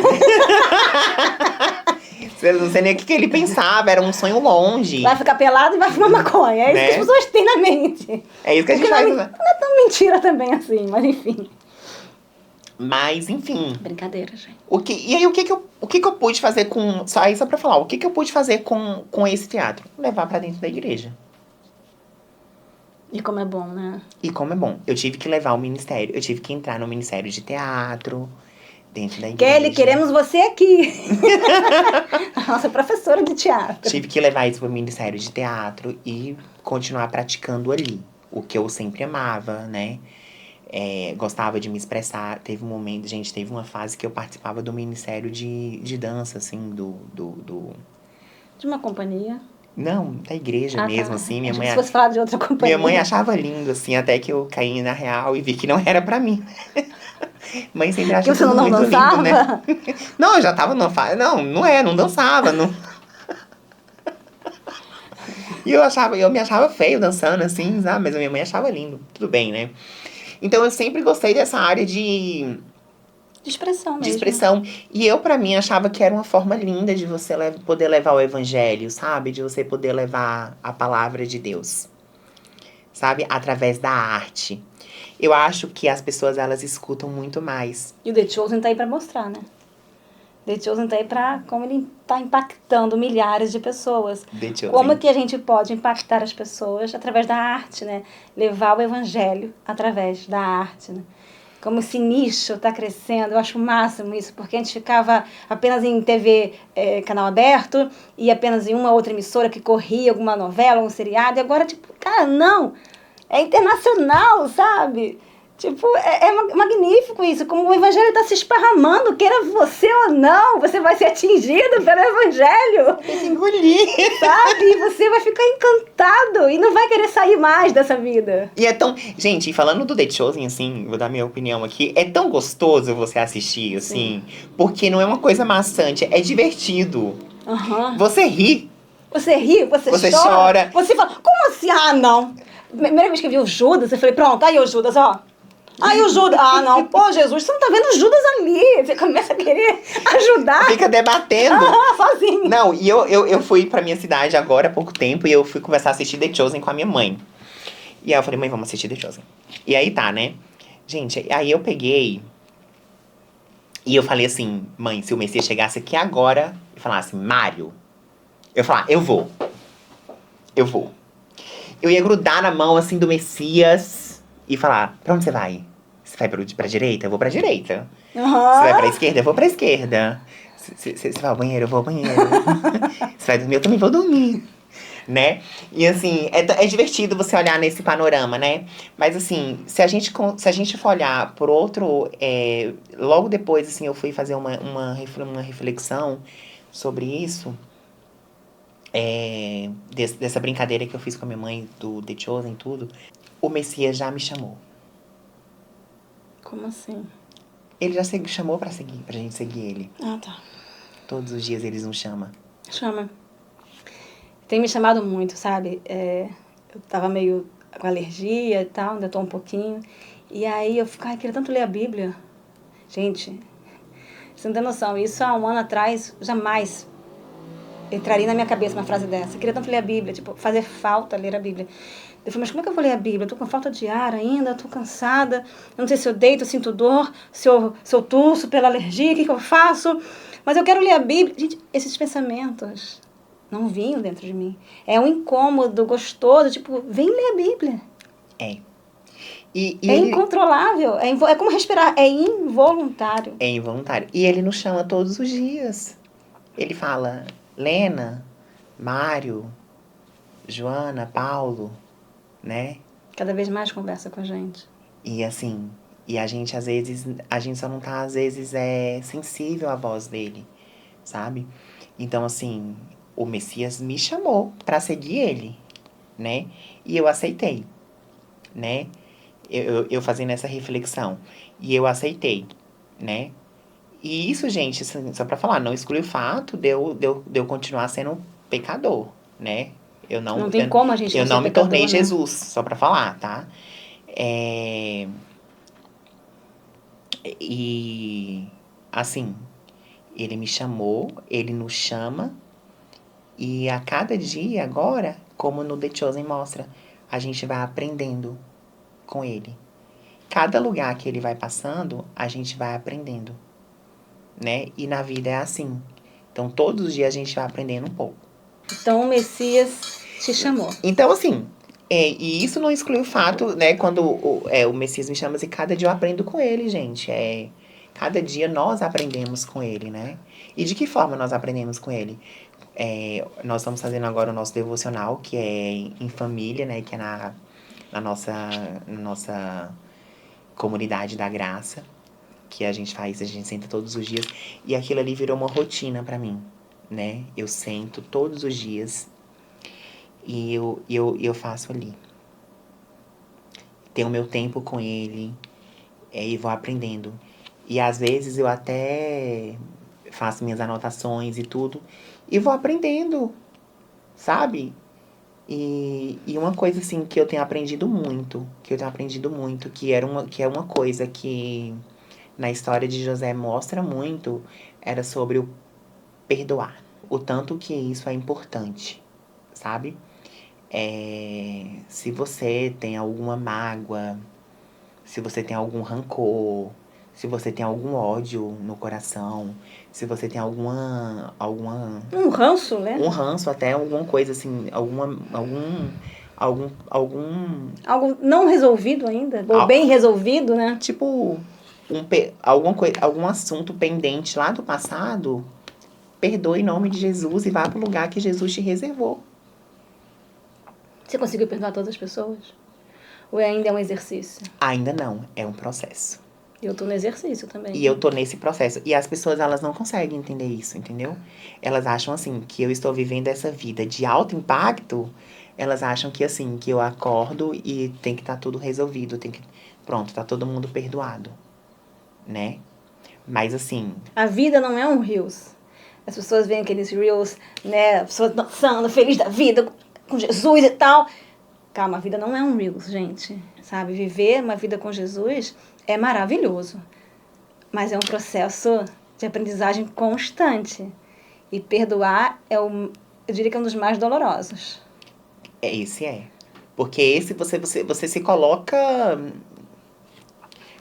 B: Eu não sei nem o que ele pensava, era um sonho longe.
A: Vai ficar pelado e vai fumar maconha. É isso que as pessoas têm na mente.
B: É isso que a gente faz, né?
A: Não é tão mentira também assim, mas enfim.
B: Mas, enfim.
A: Brincadeira, gente.
B: E aí, o que eu pude fazer com... Só pra falar, o que eu pude fazer com esse teatro? Levar pra dentro da igreja.
A: E como é bom, né?
B: E como é bom. Eu tive que levar o ministério, eu tive que entrar no ministério de teatro, dentro da igreja.
A: Kelly, queremos você aqui. A nossa professora de teatro.
B: Tive que levar isso pro ministério de teatro e continuar praticando ali. O que eu sempre amava, né? Gostava de me expressar. Teve um momento, gente, teve uma fase que eu participava do ministério de dança, assim,
A: De uma companhia.
B: Não, da igreja mesmo,
A: tá.
B: assim.
A: Se fosse falar de outra companhia.
B: Minha mãe achava lindo, assim, até que eu caí na real e vi que não era pra mim. Mãe sempre acha
A: que você não
B: muito
A: dançava?
B: lindo, né? Não, eu já tava numa fase... Não dançava, não... E eu me achava feio dançando, assim, sabe? Mas a minha mãe achava lindo. Tudo bem, né? Então, eu sempre gostei dessa área de
A: expressão mesmo.
B: De expressão. E eu, pra mim, achava que era uma forma linda de você poder levar o evangelho, sabe? De você poder levar a palavra de Deus. Sabe? Através da arte. Eu acho que as pessoas, elas escutam muito mais.
A: E o The Chosen tá aí pra mostrar, né? The Chosen tá aí pra como ele tá impactando milhares de pessoas.
B: The Chosen.
A: Como que a gente pode impactar as pessoas através da arte, né? Levar o evangelho através da arte, né? Como esse nicho está crescendo, eu acho o máximo isso, porque a gente ficava apenas em TV, canal aberto, e apenas em uma outra emissora que corria alguma novela, um seriado, e agora, tipo, cara, não, é internacional, sabe? Tipo, magnífico isso, como o evangelho está se esparramando, queira você ou não, você vai ser atingido pelo evangelho.
B: Tem que engolir.
A: Sabe? E você vai ficar encantado e não vai querer sair mais dessa vida.
B: E é tão... Gente, falando do The Chosen, assim, vou dar minha opinião aqui, é tão gostoso você assistir, assim, porque não é uma coisa maçante, é divertido.
A: Uhum.
B: Você ri.
A: Você ri, você chora. Você fala, como assim? Ah, não. Primeira vez que eu vi o Judas, eu falei, pronto, aí o Judas, ó. Aí o Judas, não, pô, Jesus, você não tá vendo o Judas ali. Você começa a querer ajudar.
B: Fica debatendo.
A: Sozinho.
B: Não, e eu fui pra minha cidade agora há pouco tempo e eu fui começar a assistir The Chosen com a minha mãe. E aí eu falei, mãe, vamos assistir The Chosen. E aí tá, né? Gente, aí eu peguei e eu falei assim, mãe, se o Messias chegasse aqui agora e falasse, Mário, eu ia falar, eu vou. Eu ia grudar na mão, assim, do Messias e falar, pra onde você vai? Você vai pra direita? Eu vou pra direita.
A: Uhum.
B: Você vai pra esquerda? Eu vou pra esquerda. Você vai ao banheiro? Eu vou ao banheiro. Você vai dormir? Eu também vou dormir. Né? E assim, é divertido você olhar nesse panorama, né? Mas assim, se a gente for olhar por outro... logo depois, assim, eu fui fazer uma reflexão sobre isso. Dessa brincadeira que eu fiz com a minha mãe, do The Chosen e tudo. O Messias já me chamou.
A: Como assim?
B: Ele já chamou pra gente seguir ele.
A: Ah, tá.
B: Todos os dias eles nos chamam.
A: Chama. Tem me chamado muito, sabe? Eu tava meio com alergia e tal, ainda tô um pouquinho. E aí eu fico, queria tanto ler a Bíblia. Gente, você não tem noção. Isso há um ano atrás, jamais entraria na minha cabeça uma frase dessa. Eu queria tanto ler a Bíblia, tipo, fazer falta ler a Bíblia. Eu falei, mas como é que eu vou ler a Bíblia? Eu tô com falta de ar ainda, tô cansada. Eu não sei se eu deito, eu sinto dor, se eu tuço pela alergia, o que eu faço? Mas eu quero ler a Bíblia. Gente, esses pensamentos não vinham dentro de mim. É um incômodo gostoso, tipo, vem ler a Bíblia. Incontrolável. É como respirar, é involuntário.
B: É involuntário. E ele nos chama todos os dias. Ele fala, Lena, Mário, Joana, Paulo, né?
A: Cada vez mais conversa com a gente.
B: E assim, a gente às vezes, só não tá, às vezes, sensível à voz dele, sabe? Então, assim, o Messias me chamou pra seguir ele, né? E eu aceitei, né? Eu fazendo essa reflexão. E eu aceitei, né? E isso, gente, só pra falar, não exclui o fato de eu continuar sendo um pecador, né?
A: Não tem como a gente
B: eu
A: não ser
B: não me
A: pecador,
B: tornei
A: né?
B: Jesus, só pra falar, tá? E, assim, ele me chamou, ele nos chama, e a cada dia agora, como no The Chosen mostra, a gente vai aprendendo com ele. Cada lugar que ele vai passando, a gente vai aprendendo, né? E na vida é assim. Então, todos os dias a gente vai aprendendo um pouco.
A: Então, o Messias te chamou.
B: Então, assim, e isso não exclui o fato, né, quando o Messias me chama, assim, cada dia eu aprendo com ele, gente. Cada dia nós aprendemos com ele, né? E de que forma nós aprendemos com ele? Nós estamos fazendo agora o nosso devocional, que é em família, né? Que é na nossa comunidade da graça. Que a gente faz, a gente senta todos os dias. E aquilo ali virou uma rotina pra mim, né? Eu sento todos os dias e eu faço ali. Tenho meu tempo com ele e vou aprendendo. E às vezes eu até faço minhas anotações e tudo. E vou aprendendo, sabe? E uma coisa assim que eu tenho aprendido muito, que é uma coisa que na história de José mostra muito, era sobre o perdoar. O tanto que isso é importante, sabe? Se você tem alguma mágoa, se você tem algum rancor, se você tem algum ódio no coração, se você tem
A: Um ranço, né?
B: um ranço até, alguma coisa assim, algum
A: Algo não resolvido ainda, ou
B: al-
A: bem resolvido, né?
B: tipo algum assunto pendente lá do passado, perdoe em nome de Jesus e vá pro lugar que Jesus te reservou.
A: Você conseguiu perdoar todas as pessoas? Ou ainda é um exercício?
B: Ainda não, é um processo.
A: Eu tô no exercício também.
B: E eu tô nesse processo. E as pessoas, elas não conseguem entender isso, entendeu? Elas acham, assim, que eu estou vivendo essa vida de alto impacto. Elas acham que, assim, que eu acordo e tem que estar tudo resolvido. Pronto, tá todo mundo perdoado, né? Mas, assim...
A: A vida não é um Reels. As pessoas veem aqueles Reels, né? As pessoas dançando, feliz da vida, com Jesus e tal. Calma, a vida não é um Reels, gente. Sabe? Viver uma vida com Jesus é maravilhoso. Mas é um processo de aprendizagem constante. E perdoar eu diria que é um dos mais dolorosos.
B: Esse é. Porque esse você se coloca...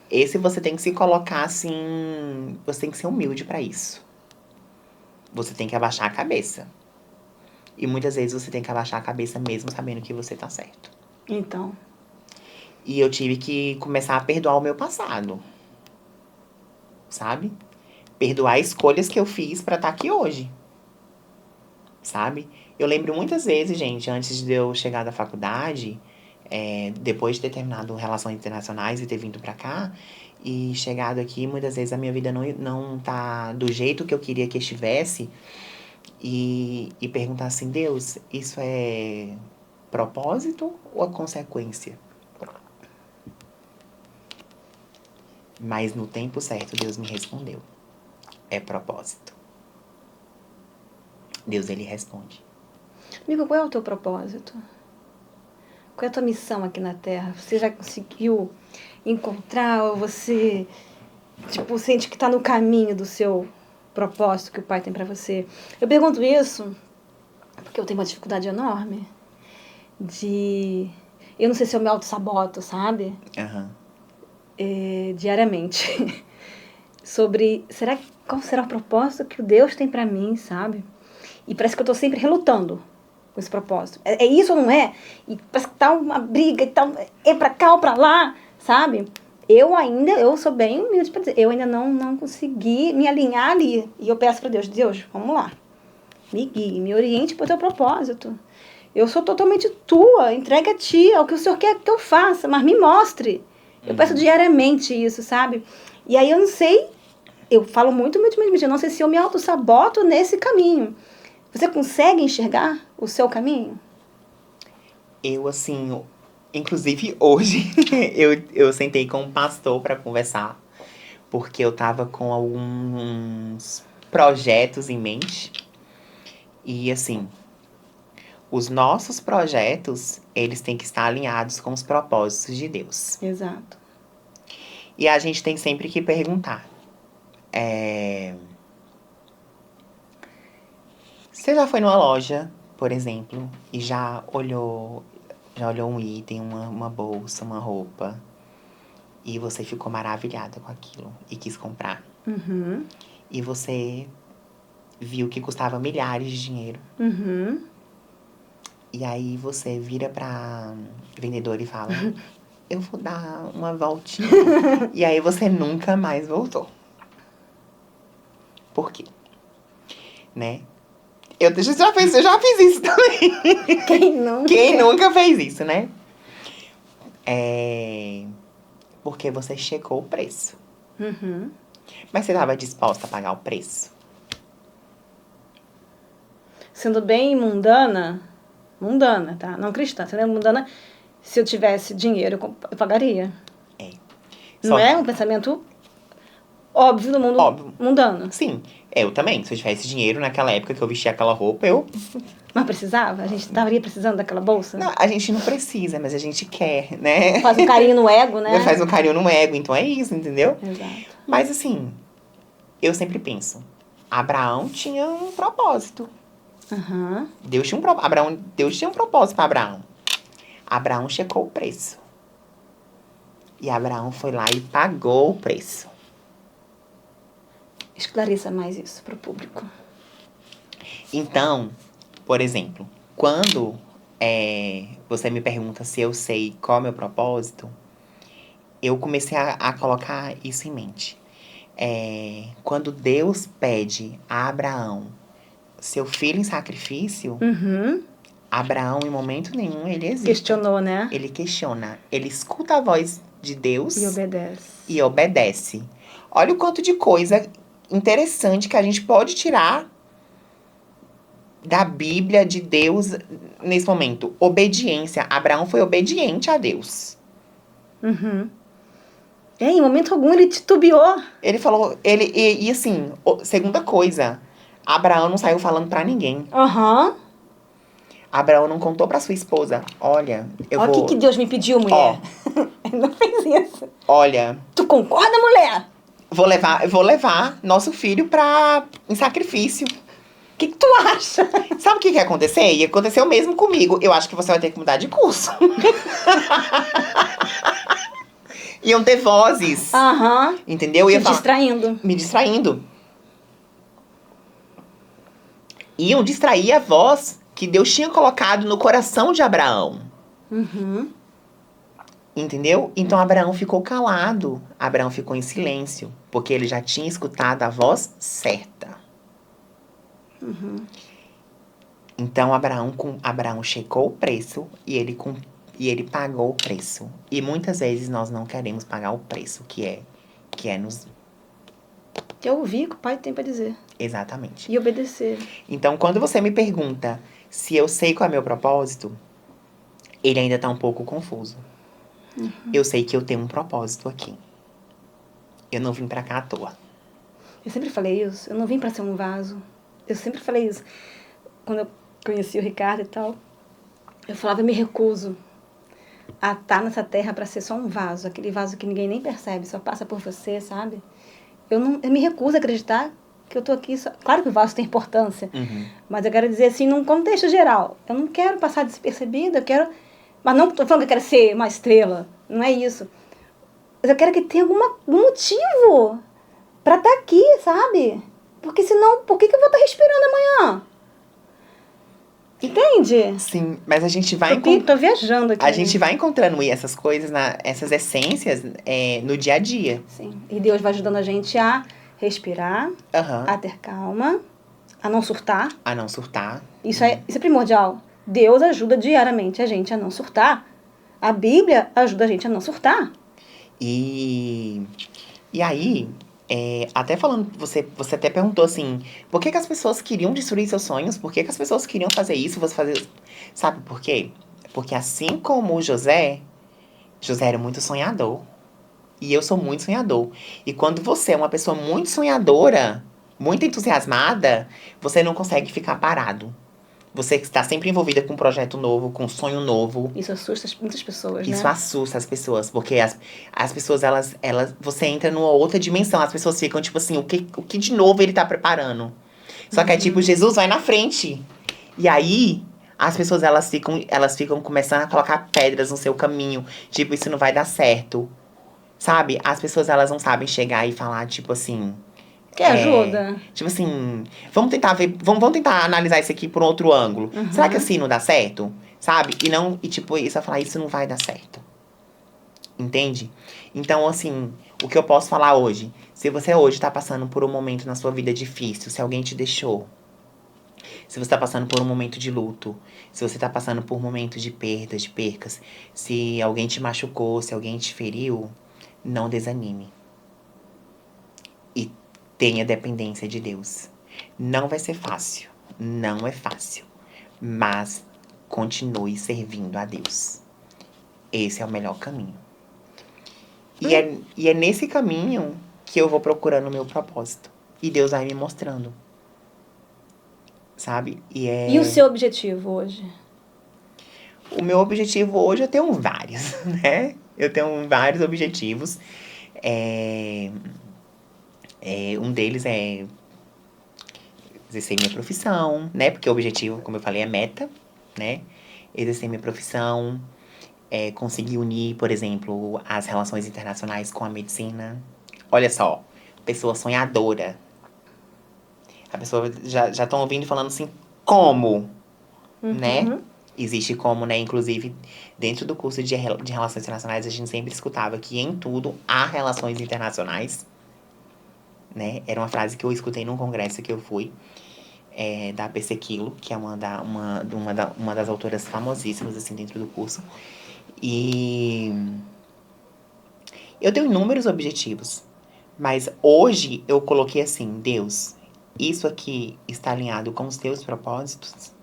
B: Esse você tem que se colocar, assim... Você tem que ser humilde pra isso. Você tem que abaixar a cabeça. E muitas vezes você tem que abaixar a cabeça mesmo sabendo que você tá certo.
A: Então,
B: E eu tive que começar a perdoar o meu passado. Sabe? Perdoar escolhas que eu fiz pra estar aqui hoje. Sabe? Eu lembro muitas vezes, gente, antes de eu chegar da faculdade, depois de ter terminado Relações Internacionais e ter vindo pra cá, e chegado aqui, muitas vezes a minha vida não tá do jeito que eu queria que estivesse, e perguntar assim, Deus, isso é propósito ou é consequência? Mas no tempo certo, Deus me respondeu. É propósito. Deus, ele responde.
A: amigo, qual é o teu propósito? Qual é a tua missão aqui na Terra? Você já conseguiu encontrar ou você, tipo, sente que está no caminho do seu propósito que o Pai tem para você? Eu pergunto isso porque eu tenho uma dificuldade enorme de... Eu não sei se eu me auto-saboto, sabe?
B: Aham.
A: Diariamente. Sobre, qual será o propósito que o Deus tem para mim, sabe? E parece que eu tô sempre relutando com esse propósito. É isso ou não é? E parece que tá uma briga e tal, é pra cá ou pra lá, sabe? Eu sou bem humilde pra dizer, eu ainda não consegui me alinhar ali. E eu peço pra Deus, Deus, vamos lá. Me guie, me oriente pro teu propósito. Eu sou totalmente tua, entregue a ti, é o que o Senhor quer que eu faça, mas me mostre. Eu peço diariamente isso, sabe? E aí eu não sei, eu falo muito humildemente, eu não sei se eu me auto-saboto nesse caminho. Você consegue enxergar o seu caminho?
B: Eu, assim, inclusive hoje, eu sentei com um pastor para conversar, porque eu tava com alguns projetos em mente. E, assim, Os nossos projetos, eles têm que estar alinhados com os propósitos de Deus.
A: Exato.
B: E a gente tem sempre que perguntar. Você já foi numa loja, por exemplo, e já olhou um item, uma bolsa, uma roupa, e você ficou maravilhada com aquilo e quis comprar.
A: Uhum.
B: E você viu que custava milhares de dinheiro.
A: Uhum.
B: E aí você vira pra vendedora e fala, eu vou dar uma voltinha. E aí você nunca mais voltou. Por quê? Né? Eu já fiz isso também.
A: Quem não?
B: Quem nunca fez isso, né? Porque você checou o preço.
A: Uhum.
B: Mas você estava disposta a pagar o preço?
A: Sendo bem mundana, tá? Não cristã, sendo mundana, se eu tivesse dinheiro, eu pagaria. Não é um pensamento óbvio do mundo
B: Óbvio.
A: mundano.
B: Sim, eu também. Se eu tivesse dinheiro naquela época que eu vestia aquela roupa,
A: Mas precisava? A gente estaria precisando daquela bolsa?
B: Não, a gente não precisa, mas a gente quer, né?
A: Faz um carinho no ego, né?
B: Faz um carinho no ego, então é isso, entendeu?
A: Exato.
B: Mas assim, eu sempre penso, Abraão tinha um propósito.
A: Uhum.
B: Deus tinha um propósito para Abraão. Abraão checou o preço. E Abraão foi lá e pagou o preço.
A: Esclareça mais isso para o público.
B: Então, por exemplo, quando você me pergunta se eu sei qual é o meu propósito, eu comecei a colocar isso em mente. Quando Deus pede a Abraão seu filho em sacrifício,
A: Uhum.
B: Abraão, em momento nenhum, ele hesita.
A: Questionou, né?
B: Ele questiona. Ele escuta a voz de Deus
A: E obedece.
B: Olha o quanto de coisa interessante que a gente pode tirar da Bíblia, de Deus, nesse momento. Obediência. Abraão foi obediente a Deus.
A: Uhum. Em momento algum ele titubeou.
B: Ele falou... E assim, segunda coisa... Abraão não saiu falando pra ninguém.
A: Aham.
B: Abraão não contou pra sua esposa. Olha,
A: Olha o que Deus me pediu, mulher. Ele não fez isso.
B: Olha...
A: Tu concorda, mulher?
B: Vou levar nosso filho em sacrifício.
A: O que tu acha?
B: Sabe o que ia acontecer? Ia acontecer o mesmo comigo. Eu acho que você vai ter que mudar de curso. Iam ter vozes.
A: Aham.
B: Entendeu? Me distraindo. Iam distrair a voz que Deus tinha colocado no coração de Abraão.
A: Uhum.
B: Entendeu? Então Abraão ficou calado. Abraão ficou em silêncio. Porque ele já tinha escutado a voz certa.
A: Uhum.
B: Então Abraão checou o preço e ele pagou o preço. E muitas vezes nós não queremos pagar o preço, que é nos...
A: Eu ouvi o que o pai tem para dizer.
B: Exatamente.
A: E obedecer.
B: Então, quando você me pergunta se eu sei qual é o meu propósito, ele ainda tá um pouco confuso.
A: Uhum.
B: Eu sei que eu tenho um propósito aqui. Eu não vim pra cá à toa.
A: Eu sempre falei isso. Eu não vim para ser um vaso. Eu sempre falei isso. Quando eu conheci o Ricardo e tal, eu falava, eu me recuso a estar nessa terra para ser só um vaso. Aquele vaso que ninguém nem percebe, só passa por você, sabe? Eu me recuso a acreditar que eu tô aqui só... Claro que o vaso tem importância, mas eu quero dizer assim, num contexto geral. Eu não quero passar despercebida, eu quero... Mas não tô falando que eu quero ser uma estrela, não é isso. Mas eu quero que tenha algum motivo para estar aqui, sabe? Porque senão, por que eu vou estar respirando amanhã? Entende?
B: Sim, mas a gente vai...
A: Tô viajando aqui.
B: A gente vai encontrando essas coisas, essas essências no dia a dia.
A: Sim, e Deus vai ajudando a gente a respirar, a ter calma, a não surtar.
B: A não surtar.
A: Isso é primordial. Deus ajuda diariamente a gente a não surtar. A Bíblia ajuda a gente a não surtar.
B: E aí, até falando, você até perguntou assim, por que as pessoas queriam destruir seus sonhos? Por que as pessoas queriam fazer isso? Sabe por quê? Porque assim como José era muito sonhador. E eu sou muito sonhador. E quando você é uma pessoa muito sonhadora, muito entusiasmada, você não consegue ficar parado. Você está sempre envolvida com um projeto novo, com um sonho novo.
A: Isso assusta muitas pessoas, né?
B: Isso assusta as pessoas, porque as pessoas, elas, você entra numa outra dimensão. As pessoas ficam, tipo assim, o que de novo ele tá preparando? Só que é tipo, Jesus vai na frente. E aí, as pessoas, elas ficam começando a colocar pedras no seu caminho. Tipo, isso não vai dar certo. Sabe? As pessoas, elas não sabem chegar e falar, tipo assim...
A: Quer ajuda?
B: Tipo assim, vamos tentar ver, vamos tentar analisar isso aqui por outro ângulo. Será que assim não dá certo? Sabe? E tipo, isso vai falar, isso não vai dar certo. Entende? Então, assim, o que eu posso falar hoje? Se você hoje tá passando por um momento na sua vida difícil, se alguém te deixou, se você tá passando por um momento de luto, se você tá passando por um momento de perdas, de percas, se alguém te machucou, se alguém te feriu, não desanime. E tenha dependência de Deus. Não vai ser fácil. Não é fácil. Mas continue servindo a Deus. Esse é o melhor caminho. E é nesse caminho que eu vou procurando o meu propósito. E Deus vai me mostrando. Sabe?
A: E o seu objetivo hoje?
B: O meu objetivo hoje, eu tenho vários, né? Eu tenho vários objetivos. Um deles é exercer minha profissão, né? Porque o objetivo, como eu falei, é meta, né? Exercer minha profissão, conseguir unir, por exemplo, as relações internacionais com a medicina. Olha só, pessoa sonhadora. A pessoa já estão ouvindo falando assim, como? Né? Existe como, né? Inclusive, dentro do curso de Relações Internacionais, a gente sempre escutava que em tudo há relações internacionais. Né? Era uma frase que eu escutei num congresso que eu fui, da PC Quilo, que é uma das autoras famosíssimas, assim, dentro do curso. E eu tenho inúmeros objetivos, mas hoje eu coloquei assim, Deus, isso aqui está alinhado com os teus propósitos?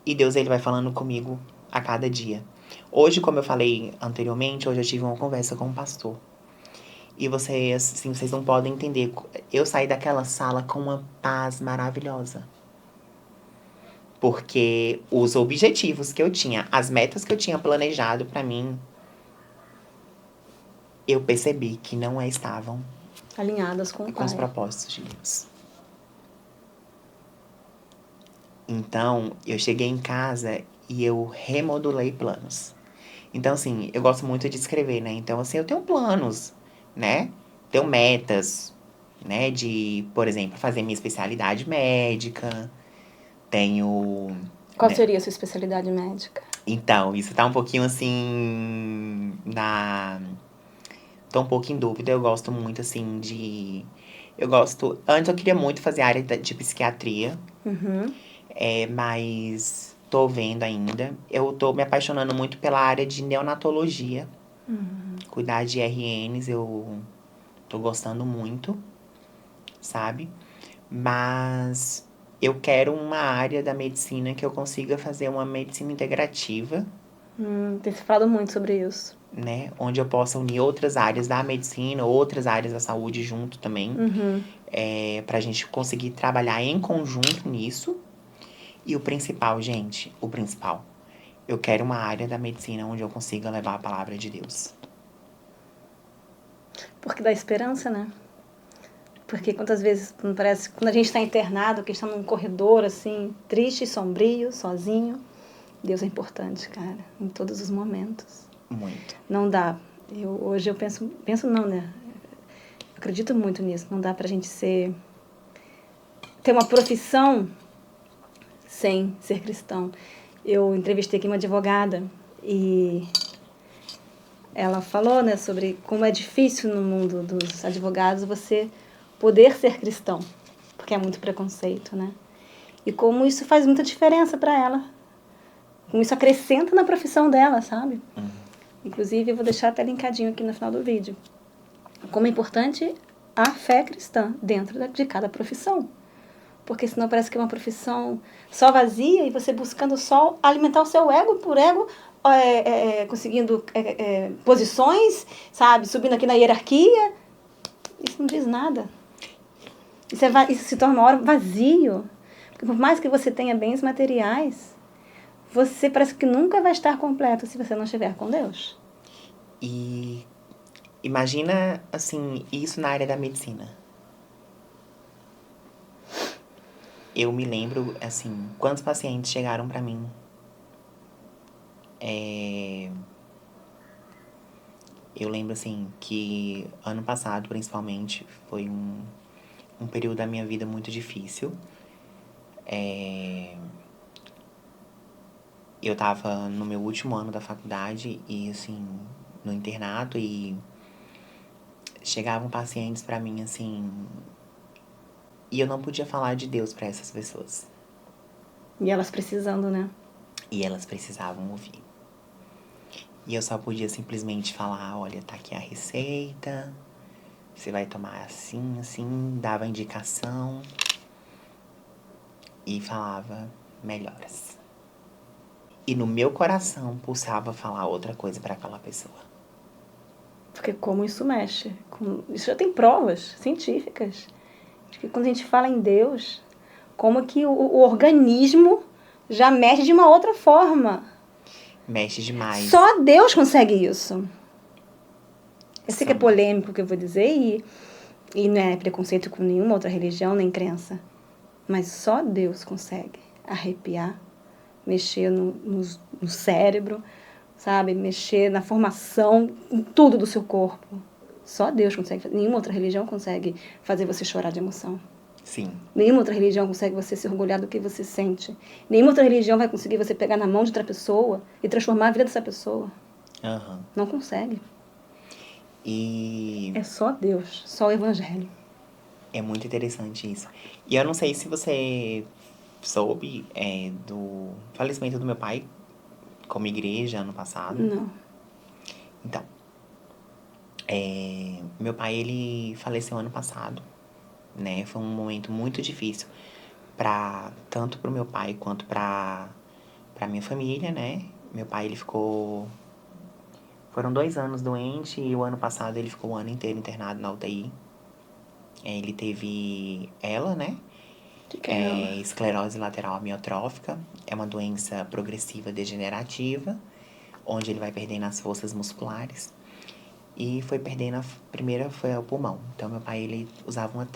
B: E Deus, ele vai falando comigo a cada dia. Hoje, como eu falei anteriormente, hoje eu tive uma conversa com um pastor. E vocês, assim, vocês não podem entender. Eu saí daquela sala com uma paz maravilhosa. Porque os objetivos que eu tinha, as metas que eu tinha planejado pra mim, eu percebi que não estavam
A: alinhadas com
B: os propósitos de Deus. Então, eu cheguei em casa e eu remodulei planos. Então, assim, eu gosto muito de escrever, né? Então, assim, eu tenho planos, né? Tenho metas, né? De, por exemplo, fazer minha especialidade médica. Tenho...
A: Qual seria a sua especialidade médica?
B: Então, isso tá um pouquinho, assim, Tô um pouco em dúvida. Eu gosto muito, assim, de... Antes eu queria muito fazer a área de psiquiatria. Mas tô vendo ainda. Eu tô me apaixonando muito pela área de neonatologia. Cuidar de RNs, eu tô gostando muito, sabe? Mas eu quero uma área da medicina que eu consiga fazer uma medicina integrativa.
A: Tem se falado muito sobre isso.
B: Né? Onde eu possa unir outras áreas da medicina, outras áreas da saúde junto também. Pra gente conseguir trabalhar em conjunto nisso. E o principal, gente, eu quero uma área da medicina onde eu consiga levar a palavra de Deus.
A: Porque dá esperança, né? Porque quantas vezes, parece, quando a gente está internado, que está num corredor, assim, triste, sombrio, sozinho, Deus é importante, cara, em todos os momentos.
B: Muito.
A: Não dá. Hoje eu penso não, né? Eu acredito muito nisso. Não dá pra gente ter uma profissão sem ser cristão. Eu entrevistei aqui uma advogada e ela falou, né, sobre como é difícil no mundo dos advogados você poder ser cristão, porque é muito preconceito, né? E como isso faz muita diferença para ela. Como isso acrescenta na profissão dela, sabe? Inclusive, eu vou deixar até linkadinho aqui no final do vídeo. Como é importante a fé cristã dentro de cada profissão. Porque senão parece que é uma profissão só vazia e você buscando só alimentar o seu ego por ego, conseguindo posições, sabe? Subindo aqui na hierarquia. Isso não diz nada. Isso se torna uma hora vazio. Porque por mais que você tenha bens materiais, você parece que nunca vai estar completo se você não estiver com Deus.
B: E imagina, assim, isso na área da medicina. Eu me lembro, assim, quantos pacientes chegaram pra mim. Eu lembro, assim, que ano passado, principalmente, foi um período da minha vida muito difícil. Eu tava no meu último ano da faculdade e, assim, no internato, e chegavam pacientes pra mim, assim, e eu não podia falar de Deus pra essas pessoas.
A: E elas precisando, né?
B: E elas precisavam ouvir. E eu só podia simplesmente falar, olha, tá aqui a receita, você vai tomar assim, assim, dava indicação e falava melhoras. E no meu coração pulsava falar outra coisa pra aquela pessoa.
A: Porque como isso mexe. Isso já tem provas científicas. De que quando a gente fala em Deus, como que o organismo já mexe de uma outra forma.
B: Mexe demais.
A: Só Deus consegue isso. Eu sei que é
B: Só.
A: polêmico o que eu vou dizer e não é preconceito com nenhuma outra religião nem crença. Mas só Deus consegue arrepiar, mexer no cérebro, sabe? Mexer na formação, em tudo do seu corpo. Só Deus consegue fazer. Nenhuma outra religião consegue fazer você chorar de emoção.
B: Sim.
A: Nenhuma outra religião consegue você se orgulhar do que você sente. Nenhuma outra religião vai conseguir você pegar na mão de outra pessoa e transformar a vida dessa pessoa.
B: Aham.
A: Não consegue.
B: E
A: É só Deus, só o Evangelho.
B: é muito interessante isso. E eu não sei se você soube do falecimento do meu pai como igreja ano passado.
A: Não.
B: Então, meu pai, ele faleceu ano passado, né? Foi um momento muito difícil tanto pro meu pai quanto pra minha família, né? Meu pai, ele ficou... Foram 2 anos doente e o ano passado ele ficou o ano inteiro internado na UTI. Ele teve né?
A: Que é ela?
B: Esclerose lateral amiotrófica. É uma doença progressiva degenerativa, onde ele vai perdendo as forças musculares. E foi perdendo, a primeira foi o pulmão. Então, meu pai, ele usava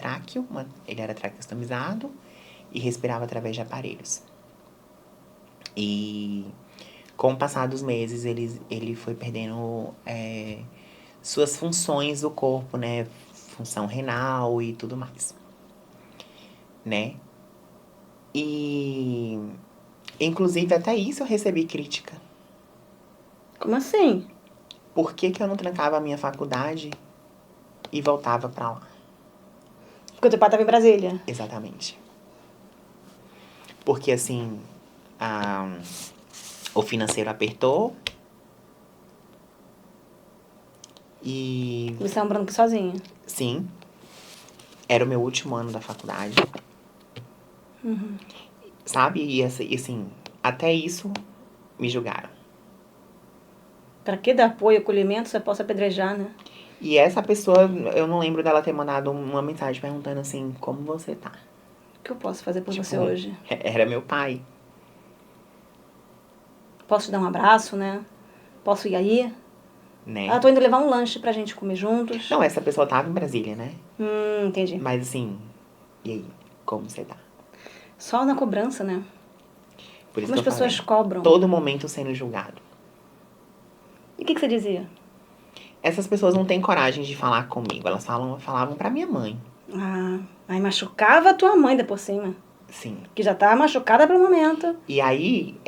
B: ele era traqueostomizado e respirava através de aparelhos. E com o passar dos meses, ele foi perdendo suas funções do corpo, né? Função renal e tudo mais, né? E, inclusive, até isso eu recebi crítica.
A: Como assim?
B: Por que eu não trancava a minha faculdade e voltava pra lá?
A: Porque o teu pai estava em Brasília.
B: Exatamente. Porque, assim, o financeiro apertou e,
A: Você estava morando aqui sozinha.
B: sim, era o meu último ano da faculdade. Sabe? E, assim, até isso me julgaram.
A: Para que dar apoio, acolhimento, você possa apedrejar, né?
B: E essa pessoa, eu não lembro dela ter mandado uma mensagem perguntando assim, como você tá?
A: O que eu posso fazer por
B: Tipo,
A: você hoje?
B: Era meu pai,
A: Posso te dar um abraço, né? Posso ir aí?
B: né?
A: Ah, tô indo levar um lanche pra gente comer juntos.
B: Não, essa pessoa tava em Brasília, né?
A: Entendi.
B: Mas assim, e aí, como você tá?
A: Só na cobrança, né?
B: Por isso
A: Como as
B: que eu
A: pessoas
B: falei,
A: cobram.
B: todo momento sendo julgado.
A: E o que você dizia?
B: Essas pessoas não têm coragem de falar comigo, elas falavam pra minha mãe.
A: Ah, aí machucava a tua mãe, por cima.
B: Sim.
A: Que já tá machucada pelo momento.
B: E aí,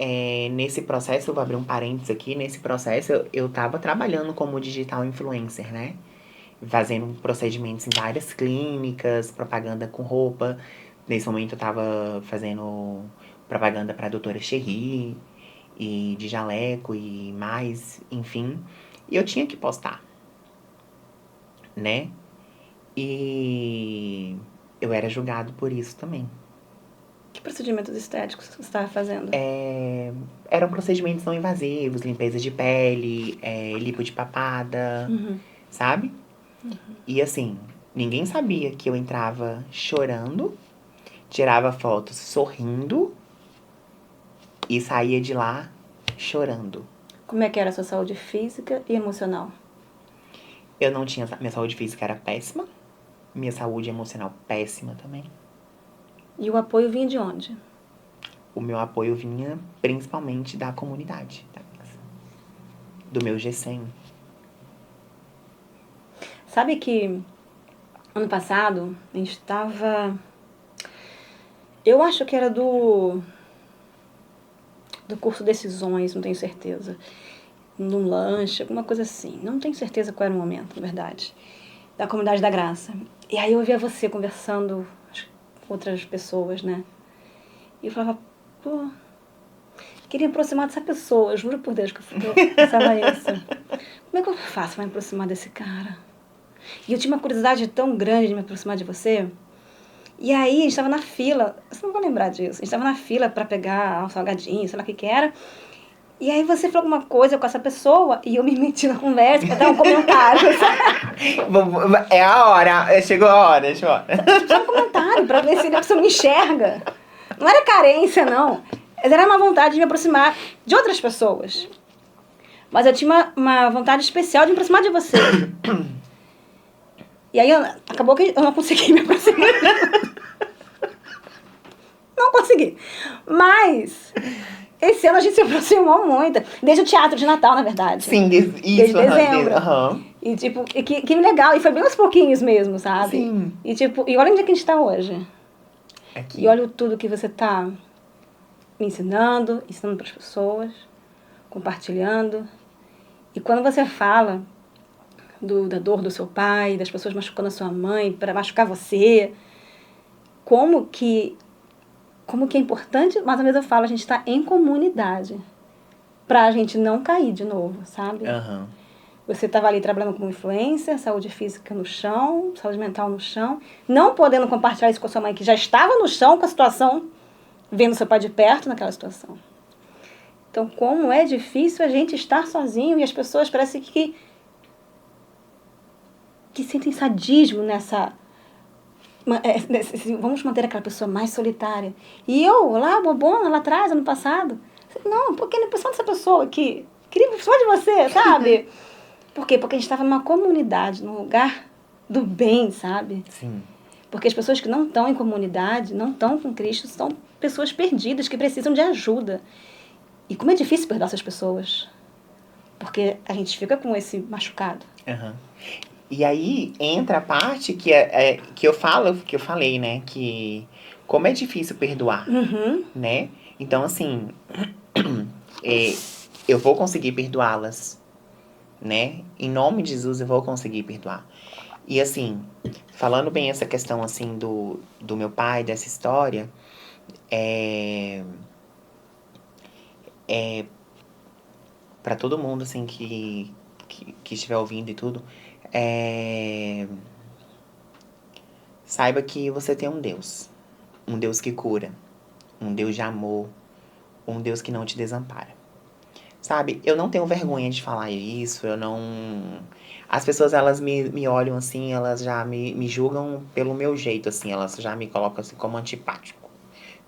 B: nesse processo, eu vou abrir um parênteses aqui, nesse processo eu tava trabalhando como digital influencer, né? Fazendo procedimentos em várias clínicas, propaganda com roupa. Nesse momento eu tava fazendo propaganda pra doutora Cherry, e de jaleco e mais, enfim. E eu tinha que postar, né? E eu era julgado por isso também.
A: Que procedimentos estéticos você estava fazendo?
B: Eram procedimentos não invasivos, limpeza de pele, lipo de papada, sabe? E assim, ninguém sabia que eu entrava chorando tirava fotos sorrindo e saía de lá chorando.
A: Como é que era a sua saúde física e emocional?
B: Eu não tinha... Minha saúde física era péssima. Minha saúde emocional péssima também.
A: E o apoio vinha de onde?
B: O meu apoio vinha principalmente da comunidade, do meu G100.
A: Sabe que ano passado a gente estava... Eu acho que era do curso Decisões, não tenho certeza. Num lanche, alguma coisa assim. Não tenho certeza qual era o momento, na verdade. Da Comunidade da Graça. E aí eu via você conversando com outras pessoas, né? E eu falava, pô, queria aproximar dessa pessoa. Eu juro por Deus que eu pensava isso. Como é que eu faço para me aproximar desse cara? E eu tinha uma curiosidade tão grande de me aproximar de você. E aí, a gente estava na fila, você não vai lembrar disso, a gente estava na fila para pegar um salgadinho, sei lá o que era. E aí você falou alguma coisa com essa pessoa e eu me meti na conversa para dar um comentário, sabe?
B: É a hora, chegou a hora, chegou a hora.
A: Só um comentário para ver se a pessoa me enxerga. Não era carência, não. Mas era uma vontade de me aproximar de outras pessoas. Mas eu tinha uma vontade especial de me aproximar de você. E aí acabou que eu não consegui me aproximar. Não consegui. Mas esse ano a gente se aproximou muito. Desde o teatro de Natal, na verdade.
B: Sim,
A: desde dezembro. E tipo, que legal. E foi bem aos pouquinhos mesmo, sabe?
B: Sim.
A: E tipo, e olha onde é que a gente tá hoje.
B: Aqui.
A: E olha tudo que você tá me ensinando para as pessoas, compartilhando. E quando você fala da dor do seu pai, das pessoas machucando a sua mãe, para machucar você, como que é importante, mas ao mesmo tempo eu falo, a gente está em comunidade pra gente não cair de novo, sabe?
B: Uhum.
A: Você estava ali trabalhando como influencer, saúde física no chão, saúde mental no chão, não podendo compartilhar isso com a sua mãe, que já estava no chão com a situação, vendo seu pai de perto naquela situação. Então, como é difícil a gente estar sozinho e as pessoas parecem que sentem sadismo nessa... Vamos manter aquela pessoa mais solitária. E eu, lá, bobona, lá atrás, ano passado, não, porque não pensou nessa pessoa aqui. Queria só de você, sabe? Por quê? Porque a gente estava numa comunidade, num lugar do bem, sabe?
B: Sim.
A: Porque as pessoas que não estão em comunidade, não estão com Cristo, são pessoas perdidas, que precisam de ajuda. E como é difícil perdoar essas pessoas. Porque a gente fica com esse machucado.
B: Uhum. E aí entra a parte que que eu falei, né? Que como é difícil perdoar, né? Então, assim, eu vou conseguir perdoá-las, né? Em nome de Jesus, eu vou conseguir perdoar. E, assim, falando bem essa questão, assim, do meu pai, dessa história, para todo mundo, assim, que estiver ouvindo e tudo, saiba que você tem um Deus que cura, um Deus de amor, um Deus que não te desampara. Sabe, eu não tenho vergonha de falar isso, eu não... As pessoas, elas me olham assim, elas já me julgam pelo meu jeito, assim, elas já me colocam assim como antipático,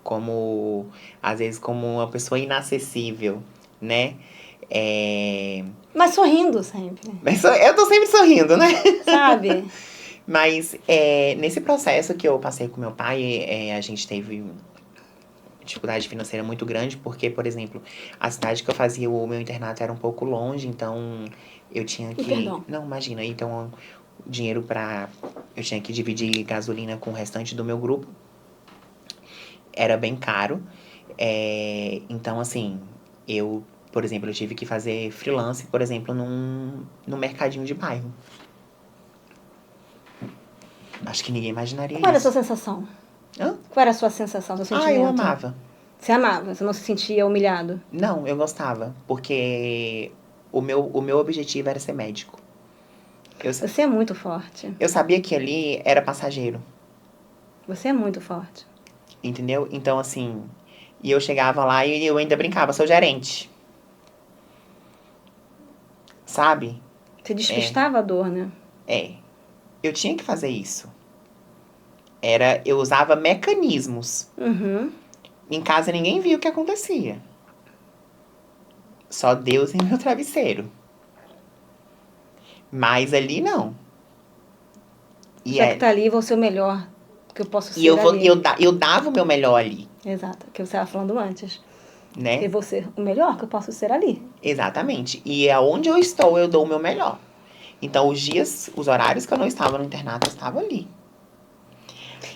B: como, às vezes, como uma pessoa inacessível, né?
A: Mas sorrindo sempre.
B: Mas eu tô sempre sorrindo, né?
A: Sabe?
B: Mas nesse processo que eu passei com meu pai, a gente teve dificuldade financeira muito grande, porque, por exemplo, a cidade que eu fazia o meu internato era um pouco longe, então eu tinha que...
A: Perdão.
B: Não, imagina, então o dinheiro eu tinha que dividir gasolina com o restante do meu grupo. Era bem caro. Então, assim, por exemplo, eu tive que fazer freelance, por exemplo, num mercadinho de bairro. Acho que ninguém imaginaria
A: Qual era a
B: isso.
A: sua sensação?
B: Hã?
A: Qual era a sua sensação, seu sentimento?
B: Eu amava.
A: Você amava? Você não se sentia humilhado?
B: Não, eu gostava, porque o meu objetivo era ser médico.
A: Você é muito forte.
B: Eu sabia que ali era passageiro,
A: Você é muito forte.
B: entendeu? Então, assim, e eu chegava lá e eu ainda brincava, sou gerente. Sabe?
A: Você despistava a dor, né?
B: Eu tinha que fazer isso. Eu usava mecanismos.
A: Uhum.
B: Em casa ninguém via o que acontecia. Só Deus em meu travesseiro. Mas ali não.
A: Já que tá ali, vou ser o melhor que eu posso ser
B: eu dava o meu melhor ali,
A: Exato, que você estava falando antes.
B: né?
A: Eu vou ser o melhor que eu posso ser ali.
B: Exatamente. E aonde eu estou, eu dou o meu melhor. Então, os horários que eu não estava no internato, eu estava ali.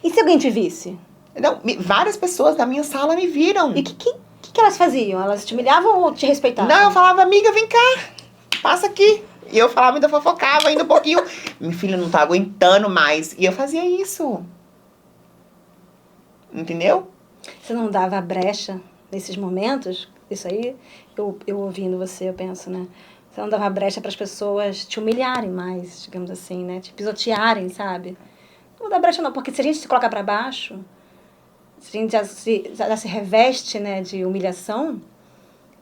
A: E se alguém te visse?
B: Não, várias pessoas da minha sala me viram.
A: E o que elas faziam? Elas te humilhavam ou te respeitavam?
B: Não, eu falava, amiga, vem cá, passa aqui. E eu falava, ainda fofocava, ainda um pouquinho. Minha filha não tá aguentando mais. E eu fazia isso. Entendeu?
A: Você não dava brecha nesses momentos? Isso aí, eu ouvindo você, eu penso, né? Você não dava brecha para as pessoas te humilharem mais, digamos assim, né? Te pisotearem, sabe? Não dá brecha não, porque se a gente se coloca para baixo, se a gente já se reveste, né, de humilhação,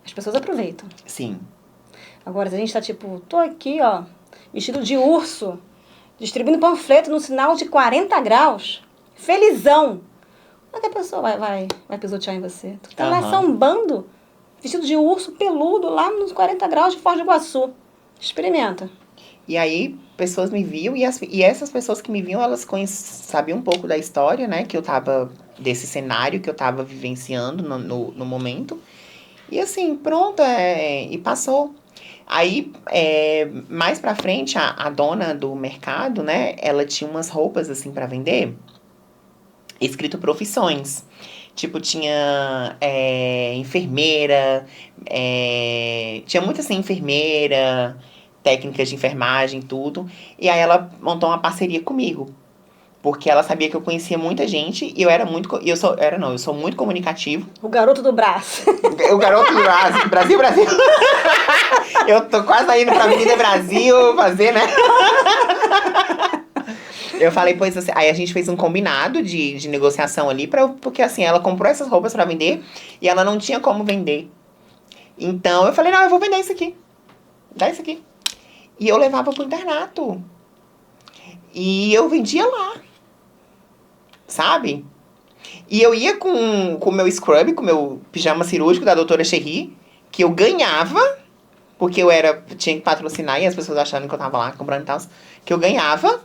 A: as pessoas aproveitam.
B: Sim.
A: Agora, se a gente tá tipo, tô aqui, ó, vestido de urso, distribuindo panfleto no sinal de 40 graus, felizão. Como é que a pessoa vai pisotear em você? Tu tá lá sambando, vestido de urso peludo, lá nos 40 graus de Foz do Iguaçu. Experimenta.
B: E aí, pessoas me viam, e essas pessoas que me viam, elas sabiam um pouco da história, né? Que eu tava, desse cenário que eu tava vivenciando no momento. E assim, pronto, e passou. Aí, mais pra frente, a dona do mercado, né? Ela tinha umas roupas, assim, pra vender, escrito profissões. Tipo, tinha enfermeira, tinha muito assim, enfermeira, técnicas de enfermagem, tudo. E aí ela montou uma parceria comigo. Porque ela sabia que eu conhecia muita gente e eu era muito. Eu sou muito comunicativo.
A: O garoto do braço.
B: O garoto do Brasil. Brasil, Brasil. Eu tô quase indo pra Avenida Brasil fazer, né? Eu falei, pois assim, aí a gente fez um combinado de negociação ali, porque assim, ela comprou essas roupas pra vender e ela não tinha como vender. Então eu falei, não, eu vou vender isso aqui. Dá isso aqui. E eu levava pro internato. E eu vendia lá. Sabe? E eu ia com o meu scrub, com o meu pijama cirúrgico da doutora Cherry, que eu ganhava, porque tinha que patrocinar e as pessoas acharam que eu tava lá comprando e tal, que eu ganhava.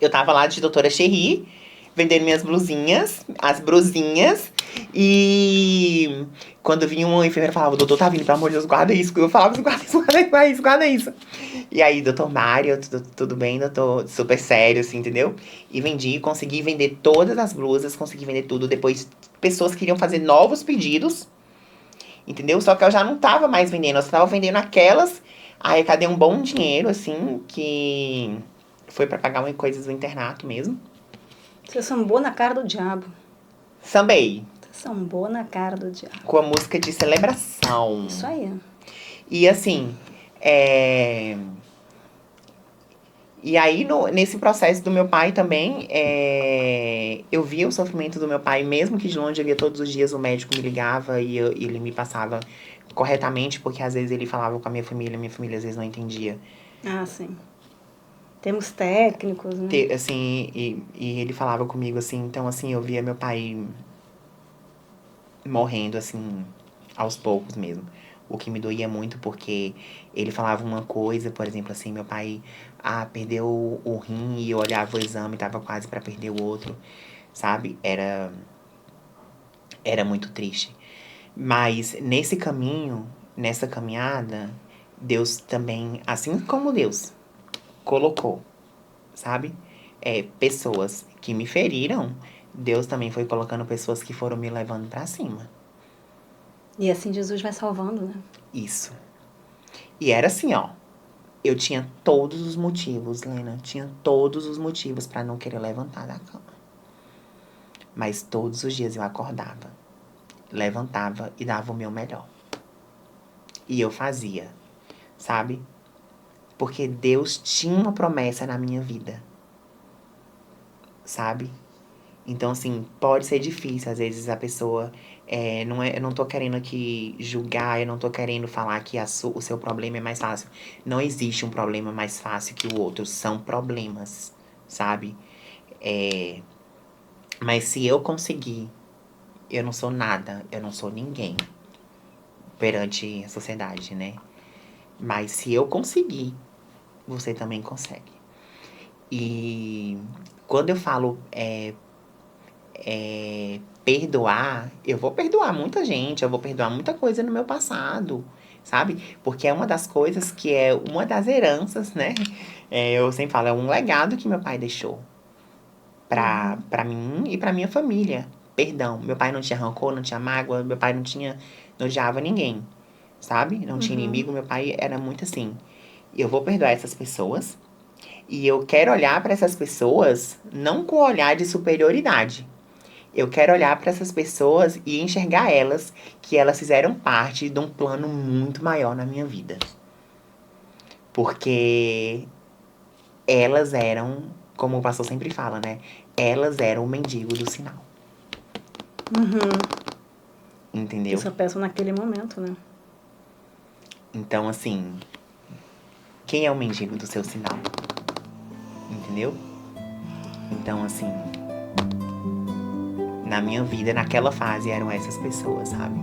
B: Eu tava lá de doutora Cherry, vendendo minhas blusinhas, as brusinhas. E quando vinha uma enfermeira e falava, o doutor tá vindo, pelo amor de Deus, guarda isso. Eu falava, guarda isso, guarda isso. E aí, doutor Mário, tudo bem, doutor? Super sério, assim, entendeu? E consegui vender todas as blusas, consegui vender tudo. Depois, pessoas queriam fazer novos pedidos, entendeu? Só que eu já não tava mais vendendo, eu só tava vendendo aquelas. Aí, cadê um bom dinheiro, assim, que foi pra pagar umas coisas do internato mesmo.
A: Você sambou na cara do diabo.
B: Sambei.
A: Sambou na cara do diabo.
B: Com a música de celebração.
A: Isso aí.
B: E assim, E aí, nesse processo do meu pai também, eu via o sofrimento do meu pai, mesmo que de longe eu via todos os dias, o médico me ligava e ele me passava corretamente, porque às vezes ele falava com a minha família às vezes não entendia.
A: Ah, sim. Termos técnicos, né?
B: Assim, e ele falava comigo assim, então assim, eu via meu pai morrendo, assim, aos poucos mesmo. O que me doía muito, porque ele falava uma coisa, por exemplo, assim, meu pai perdeu o rim e eu olhava o exame e tava quase para perder o outro, sabe? Era muito triste. Mas nesse caminho, nessa caminhada, Deus também, assim como Deus colocou, sabe? Pessoas que me feriram, Deus também foi colocando pessoas que foram me levando para cima.
A: E assim Jesus vai salvando, né?
B: Isso. E era assim, ó. Eu tinha todos os motivos, Lena. Tinha todos os motivos pra não querer levantar da cama. Mas todos os dias eu acordava, levantava e dava o meu melhor. E eu fazia, sabe? Porque Deus tinha uma promessa na minha vida. Sabe? Então, assim, pode ser difícil. Às vezes a pessoa... eu não tô querendo aqui julgar, eu não tô querendo falar que o seu problema é mais fácil. Não existe um problema mais fácil que o outro. São problemas, sabe? Mas se eu conseguir, eu não sou nada, eu não sou ninguém perante a sociedade, né? Mas se eu conseguir, você também consegue. E quando eu falo perdoar, eu vou perdoar muita gente, eu vou perdoar muita coisa no meu passado, sabe? Porque é uma das coisas que é uma das heranças, né? Eu sempre falo, é um legado que meu pai deixou pra mim e pra minha família. Perdão, meu pai não tinha rancor, não tinha mágoa, meu pai não odiava ninguém, sabe? Não tinha
A: Uhum.
B: inimigo, meu pai era muito assim. Eu vou perdoar essas pessoas e eu quero olhar pra essas pessoas não com olhar de superioridade. Eu quero olhar para essas pessoas e enxergar elas que elas fizeram parte de um plano muito maior na minha vida. Porque elas eram, como o pastor sempre fala, né? Elas eram o mendigo do sinal.
A: Uhum. Que
B: Entendeu?
A: só peço naquele momento, né?
B: Então, assim, quem é o mendigo do seu sinal? Entendeu? Então, assim, na minha vida, naquela fase, eram essas pessoas, sabe?